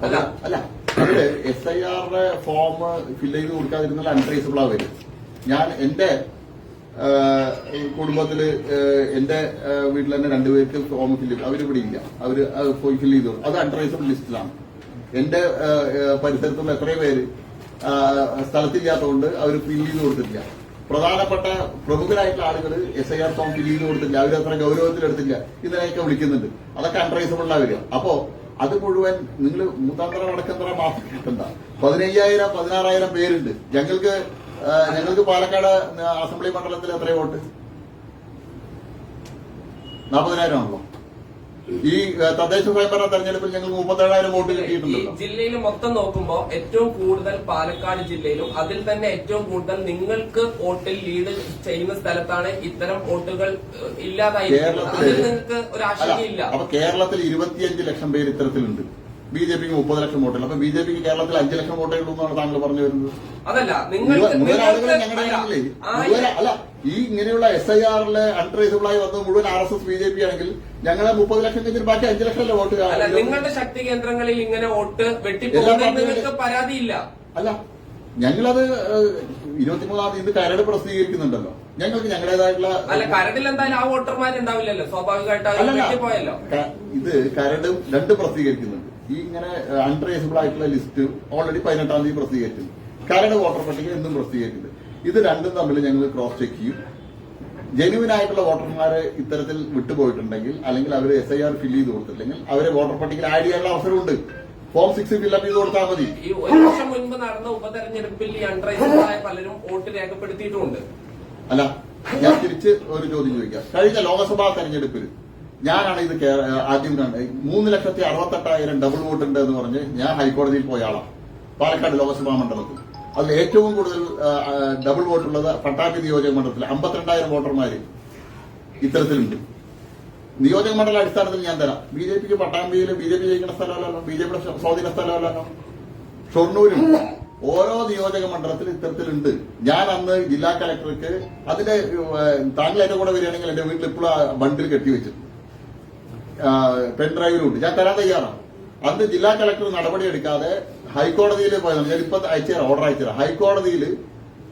അല്ല, അതില് SIR-ന്റെ ഫോം ഫില്ല് ചെയ്ത് കൊടുക്കാതിരുന്നാൽ അൺട്രേസബിൾ ആ വരും. ഞാൻ എന്റെ കുടുംബത്തില് എന്റെ വീട്ടിൽ തന്നെ 2 പേർക്ക് ഫോം ഫില്ല് ചെയ്തു. അവരിവിടെ ഇല്ല. അവര് ഫില്ല് ചെയ്തു. അത് അൺട്രേസബിൾ ലിസ്റ്റിലാണ്. എന്റെ പരിസരത്തുള്ള എത്രയോ പേര് സ്ഥലത്തില്ലാത്തതുകൊണ്ട് അവർ ഫില്ല് ചെയ്ത് കൊടുത്തിട്ടില്ല. പ്രധാനപ്പെട്ട പ്രമുഖരായിട്ടുള്ള ആളുകൾ SIR ഫോം ഫില്ല് ചെയ്ത് കൊടുത്തില്ല. അവരത്ര ഗൗരവത്തിലെടുത്തില്ല. ഇതിനെയൊക്കെ വിളിക്കുന്നുണ്ട്. അതൊക്കെ അൺട്രേസബിളിലാ വരിക. അപ്പോ അത് മുഴുവൻ നിങ്ങൾ മൂത്താന്തറ വടക്കന്തറ മാത്രം കിട്ടണ്ട. 15,000 16,000 പേരുണ്ട്. ഞങ്ങൾക്ക് പാലക്കാട് അസംബ്ലി മണ്ഡലത്തിൽ എത്ര വോട്ട്? 40,000 ആണല്ലോ. ഈ തദ്ദേശ സ്വയംഭരണ തെരഞ്ഞെടുപ്പിൽ ഞങ്ങൾ 37,000 വോട്ട് കിട്ടിയിട്ടുണ്ടല്ലോ. ജില്ലയിൽ മൊത്തം നോക്കുമ്പോൾ ഏറ്റവും കൂടുതൽ പാലക്കാട് ജില്ലയിലും അതിൽ തന്നെ ഏറ്റവും കൂടുതൽ നിങ്ങൾക്ക് വോട്ടിൽ ലീഡ് ചെയ്യുന്ന സ്ഥലത്താണ് ഇത്തരം വോട്ടുകൾ ഇല്ലാതായിരിക്കുന്നത്. അതിൽ നിങ്ങൾക്ക് ഒരു ആശങ്കയില്ല. അപ്പൊ കേരളത്തിൽ 25 ലക്ഷം പേര് ഇത്തരത്തിലുണ്ട്. BJPക്ക് 30 ലക്ഷം വോട്ടുകൾ. അപ്പൊ BJPക്ക് കേരളത്തിൽ 5 ലക്ഷം വോട്ടേ ഉള്ളൂ എന്നാണ് താങ്കൾ പറഞ്ഞു വരുന്നത്. അതല്ല, മുഴുവൻ ആളുകളെ ഞങ്ങളുടെ അല്ല, ഈ ഇങ്ങനെയുള്ള SIR-ൽ അൺട്രേസബിൾ ആയി വന്നത് മുഴുവൻ RSS BJP ആണെങ്കിൽ ഞങ്ങളെ 30 ലക്ഷം കഴിഞ്ഞിട്ട് ബാക്കി 5 ലക്ഷമല്ലേ വോട്ട്? നിങ്ങളുടെ ശക്തി കേന്ദ്രങ്ങളിൽ ഇങ്ങനെ വോട്ട് വെട്ടിപ്പോകുന്നതിൽ നിങ്ങൾക്ക് പരാതിയില്ല. അല്ല, ഞങ്ങളത് 23-ാം തീയതി കരട് പ്രസിദ്ധീകരിക്കുന്നുണ്ടല്ലോ. ഞങ്ങൾക്ക് ഞങ്ങളുടേതായിട്ടുള്ള അല്ല, കരടിൽ എന്തായാലും ആ വോട്ടർമാരുണ്ടാവില്ലല്ലോ. സ്വാഭാവികമായിട്ട് വെട്ടിപ്പോയല്ലോ. ഇത് കരടും 2 പ്രസിദ്ധീകരിക്കുന്നുണ്ട്. ഈ ഇങ്ങനെ അൺട്രേസബിൾ ആയിട്ടുള്ള ലിസ്റ്റ് ഓൾറെഡി 18-ാം തീയതി പ്രസിദ്ധീകരിച്ചിട്ടുണ്ട്. കരട് വോട്ടർ പട്ടിക എന്നും പ്രസിദ്ധീകരിക്കുന്നുണ്ട്. ഇത് രണ്ടും തമ്മിൽ ഞങ്ങൾ ക്രോസ് ചെക്ക് ചെയ്യും. ജെന്യുവൻ ആയിട്ടുള്ള വോട്ടർമാരെ ഇത്തരത്തിൽ വിട്ടുപോയിട്ടുണ്ടെങ്കിൽ, അല്ലെങ്കിൽ അവർ SIR ഫില്ല് ചെയ്ത് കൊടുത്തില്ലെങ്കിൽ അവരെ വോട്ടർ പട്ടികയിൽ ആഡ് ചെയ്യാനുള്ള അവസരമുണ്ട്. ഫോം 6 ഫില്ലപ്പ് ചെയ്ത് കൊടുത്താൽ മതി. ഈ 1 വർഷം മുൻപ് നടന്ന ഉപതെരഞ്ഞെടുപ്പിൽ ഈ അൺട്രേസബിളായ പലരും വോട്ട് രേഖപ്പെടുത്തിയിട്ടുണ്ട്. അല്ല, ഞാൻ തിരിച്ച് ഒരു ചോദ്യം ചോദിക്കാം. കഴിഞ്ഞ ലോക്സഭാ തെരഞ്ഞെടുപ്പിൽ ഞാനാണ് ഇത് ആദ്യം കണ്ടത്. 3,68,000 ഡബിൾ വോട്ട് ഉണ്ട് എന്ന് പറഞ്ഞ് ഞാൻ ഹൈക്കോടതിയിൽ പോയ ആളാണ്. പാലക്കാട് ലോക്സഭാ മണ്ഡലത്തിൽ അതിൽ ഏറ്റവും കൂടുതൽ ഡബിൾ വോട്ടുള്ളത് പട്ടാമ്പി നിയോജക മണ്ഡലത്തിൽ 52,000 വോട്ടർമാര് ഇത്തരത്തിലുണ്ട്. നിയോജക മണ്ഡല അടിസ്ഥാനത്തിൽ ഞാൻ തരാം. BJPക്ക് പട്ടാമ്പിയിൽ BJP ജയിക്കുന്ന സ്ഥലമല്ലല്ലോ, BJPയുടെ സ്വാധീന സ്ഥലമല്ലല്ലോ. ഷൊർണൂരും ഓരോ നിയോജക മണ്ഡലത്തിൽ ഇത്തരത്തിലുണ്ട്. ഞാൻ അന്ന് ജില്ലാ കലക്ടർക്ക് അതിന്റെ താങ്കൾ എന്റെ കൂടെ വരികയാണെങ്കിൽ എന്റെ വീട്ടിൽ ഇപ്പോഴും ബണ്ടിൽ കെട്ടിവെച്ചിട്ടുണ്ട്. പെൻഡ്രൈവിലുണ്ട്. ഞാൻ തരാൻ തയ്യാറാണ്. അന്ന് ജില്ലാ കലക്ടർ നടപടിയെടുക്കാതെ ഹൈക്കോടതിയിൽ പോയതാണ്. ഞാനിപ്പോ അയച്ചുതരാം, ഓർഡർ അയച്ചുതരാം. ഹൈക്കോടതിയിൽ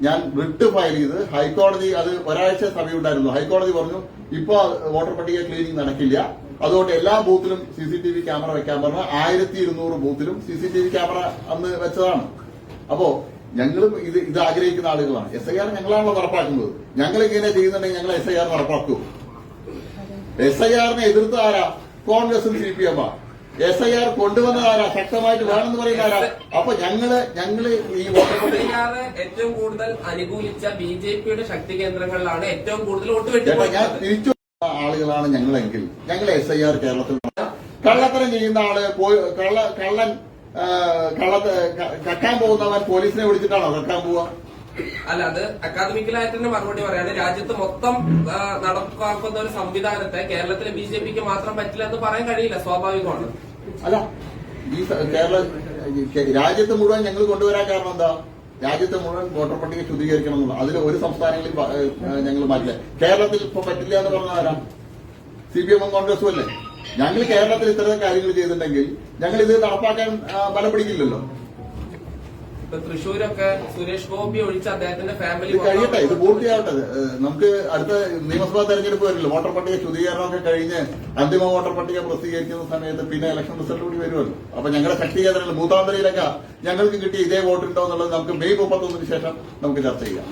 ഞാൻ റിട്ട് ഫയൽ ചെയ്ത് ഹൈക്കോടതി അത് ഒരാഴ്ച സമയമുണ്ടായിരുന്നു. ഹൈക്കോടതി പറഞ്ഞു ഇപ്പൊ വോട്ടർ പട്ടിക ക്ലീനിങ് നടക്കില്ല, അതുകൊണ്ട് എല്ലാ ബൂത്തിലും CCTV ക്യാമറ വെക്കാൻ പറഞ്ഞു. 1200 ബൂത്തിലും CCTV ക്യാമറ അന്ന് വെച്ചതാണ്. അപ്പോ ഞങ്ങളും ഇത് ആഗ്രഹിക്കുന്ന ആളുകളാണ്. SIR ഞങ്ങളാണല്ലോ നടപ്പാക്കുന്നത്. ഞങ്ങൾ ഇങ്ങനെ ചെയ്യുന്നുണ്ടെങ്കിൽ ഞങ്ങൾ SIR നടപ്പാക്കൂ. SIR-നെ എതിർത്ത ആരാ? കോൺഗ്രസും CPM-ആ. SIR കൊണ്ടുവന്നത് ആരാ? ശക്തമായിട്ട് വേണമെന്ന് പറയുന്ന ആരാ? അപ്പൊ ഞങ്ങള് ഈ SIR ഏറ്റവും കൂടുതൽ അനുകൂലിച്ച BJPയുടെ ശക്തി കേന്ദ്രങ്ങളിലാണ് ഏറ്റവും കൂടുതൽ വോട്ട് വെട്ടിപ്പോയത്. ഞാൻ തിരിച്ചു ആളുകളാണ് ഞങ്ങളെങ്കിൽ ഞങ്ങൾ SIR കേരളത്തിൽ കള്ളത്തരം ചെയ്യുന്ന ആള് കള്ളൻ കക്കാൻ പോകുന്നവൻ പോലീസിനെ വിളിച്ചിട്ടാണോ കക്കാൻ പോവുക? അല്ല, അത് അക്കാദമിക്കലായിട്ട് തന്നെ മറുപടി പറയാണ്. രാജ്യത്ത് മൊത്തം നടപ്പാക്കുന്ന ഒരു സംവിധാനത്തെ കേരളത്തിലെ BJPക്ക് മാത്രം പറ്റില്ല എന്ന് പറയാൻ കഴിയില്ല. സ്വാഭാവികമാണ്. അല്ല, ഈ രാജ്യത്ത് മുഴുവൻ ഞങ്ങൾ കൊണ്ടുവരാൻ കാരണം എന്താ? രാജ്യത്തെ മുഴുവൻ വോട്ടർ പട്ടിക ശുദ്ധീകരിക്കണം എന്നുള്ള അതിൽ ഒരു സംസ്ഥാനങ്ങളിൽ ഞങ്ങൾ മാറ്റില്ല. കേരളത്തിൽ ഇപ്പൊ പറ്റില്ല എന്ന് പറഞ്ഞാരാ? CPM-ഉം കോൺഗ്രസും അല്ലേ? ഞങ്ങൾ കേരളത്തിൽ ഇത്തരം കാര്യങ്ങൾ ചെയ്തിട്ടുണ്ടെങ്കിൽ ഞങ്ങൾ ഇത് നടപ്പാക്കാൻ ബലം പിടിക്കില്ലല്ലോ. ഇപ്പൊ തൃശ്ശൂരൊക്കെ സുരേഷ് ഗോപി ഒഴിച്ച് അദ്ദേഹത്തിന്റെ ഫാമിലി ഇത് കഴിയട്ടെ, ഇത് പൂർത്തിയാവട്ടെ. നമുക്ക് അടുത്ത നിയമസഭാ തെരഞ്ഞെടുപ്പ് വരില്ല. വോട്ടർ പട്ടിക ശുദ്ധീകരണമൊക്കെ കഴിഞ്ഞ് അന്തിമ വോട്ടർ പട്ടിക പ്രസിദ്ധീകരിക്കുന്ന സമയത്ത് പിന്നെ ഇലക്ഷൻ റിസൾട്ട് കൂടി വരുമല്ലോ. അപ്പൊ ഞങ്ങളുടെ ശക്തി കേന്ദ്രങ്ങൾ ബൂത്താന്തരയിലൊക്കെ ഞങ്ങൾക്ക് കിട്ടിയ ഇതേ വോട്ടുണ്ടോ എന്നുള്ളത് നമുക്ക് മെയ് 31 ശേഷം നമുക്ക് ചർച്ച ചെയ്യാം.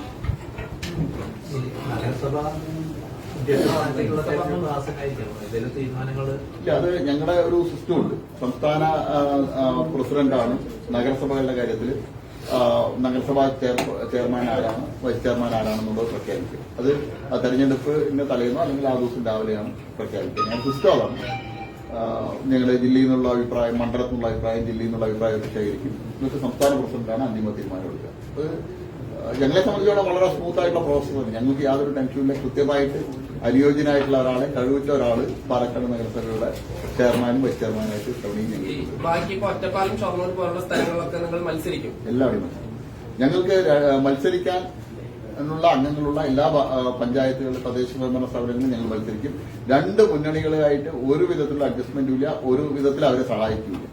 നഗരസഭ ഉദ്യോഗസ്ഥർക്കുള്ള കാര്യങ്ങൾ പ്രാസംഗികമായിരിക്കണം. ഇതിലെ തീരുമാനങ്ങൾ ഇല്ല, അത് ഞങ്ങളുടെ ഒരു സിസ്റ്റം ഉണ്ട്. സംസ്ഥാന പ്രസിഡന്റാണ് നഗരസഭകളുടെ കാര്യത്തിൽ നഗരസഭാ ചെയർമാൻ ആരാണ്, വൈസ് ചെയർമാൻ ആരാണെന്നുള്ളത് പ്രഖ്യാപിക്കും. അത് ആ തെരഞ്ഞെടുപ്പിന്റെ തലേന്നോ അല്ലെങ്കിൽ ആ ദിവസം രാവിലെയാണ് പ്രഖ്യാപിക്കുക. ഞാൻ സിസ്റ്റം അതാണ്. ഞങ്ങളുടെ ജില്ലയിൽ നിന്നുള്ള അഭിപ്രായം, മണ്ഡലത്തിൽ നിന്നുള്ള അഭിപ്രായം, ജില്ലയിൽ നിന്നുള്ള അഭിപ്രായമൊക്കെ ശേഖരിക്കും. എന്നിട്ട് സംസ്ഥാന പ്രസിഡന്റാണ് അന്തിമ തീരുമാനം എടുക്കുക. അത് ഞങ്ങളെ സംബന്ധിച്ചോളം വളരെ സ്മൂത്ത് ആയിട്ടുള്ള പ്രോസസ്സാണ്. ഞങ്ങൾക്ക് യാതൊരു ടെൻഷനില്ല. കൃത്യമായിട്ട് അനുയോജ്യനായിട്ടുള്ള ഒരാളെ, കഴിവുറ്റ ഒരാള് പാലക്കാട് നഗരസഭയുടെ ചെയർമാനും വൈസ് ചെയർമാനായിട്ട് തവണയും ബാക്കി ഇപ്പൊ ഒറ്റപ്പാലം, ഷൊർണൂർ പോലുള്ള സ്ഥലങ്ങളിലൊക്കെ നിങ്ങൾ മത്സരിക്കും? എല്ലാവരും മത്സരിക്കും. ഞങ്ങൾക്ക് മത്സരിക്കാൻ എന്നുള്ള അംഗങ്ങളുള്ള എല്ലാ പഞ്ചായത്തുകളിലും തദ്ദേശ സ്വയംഭരണ സ്ഥാപനങ്ങളിലും ഞങ്ങൾ മത്സരിക്കും. രണ്ട് മുന്നണികളായിട്ട് ഒരു വിധത്തിലുള്ള അഡ്ജസ്റ്റ്മെന്റും ഇല്ല, ഒരു വിധത്തിൽ അവരെ സഹായിക്കില്ല.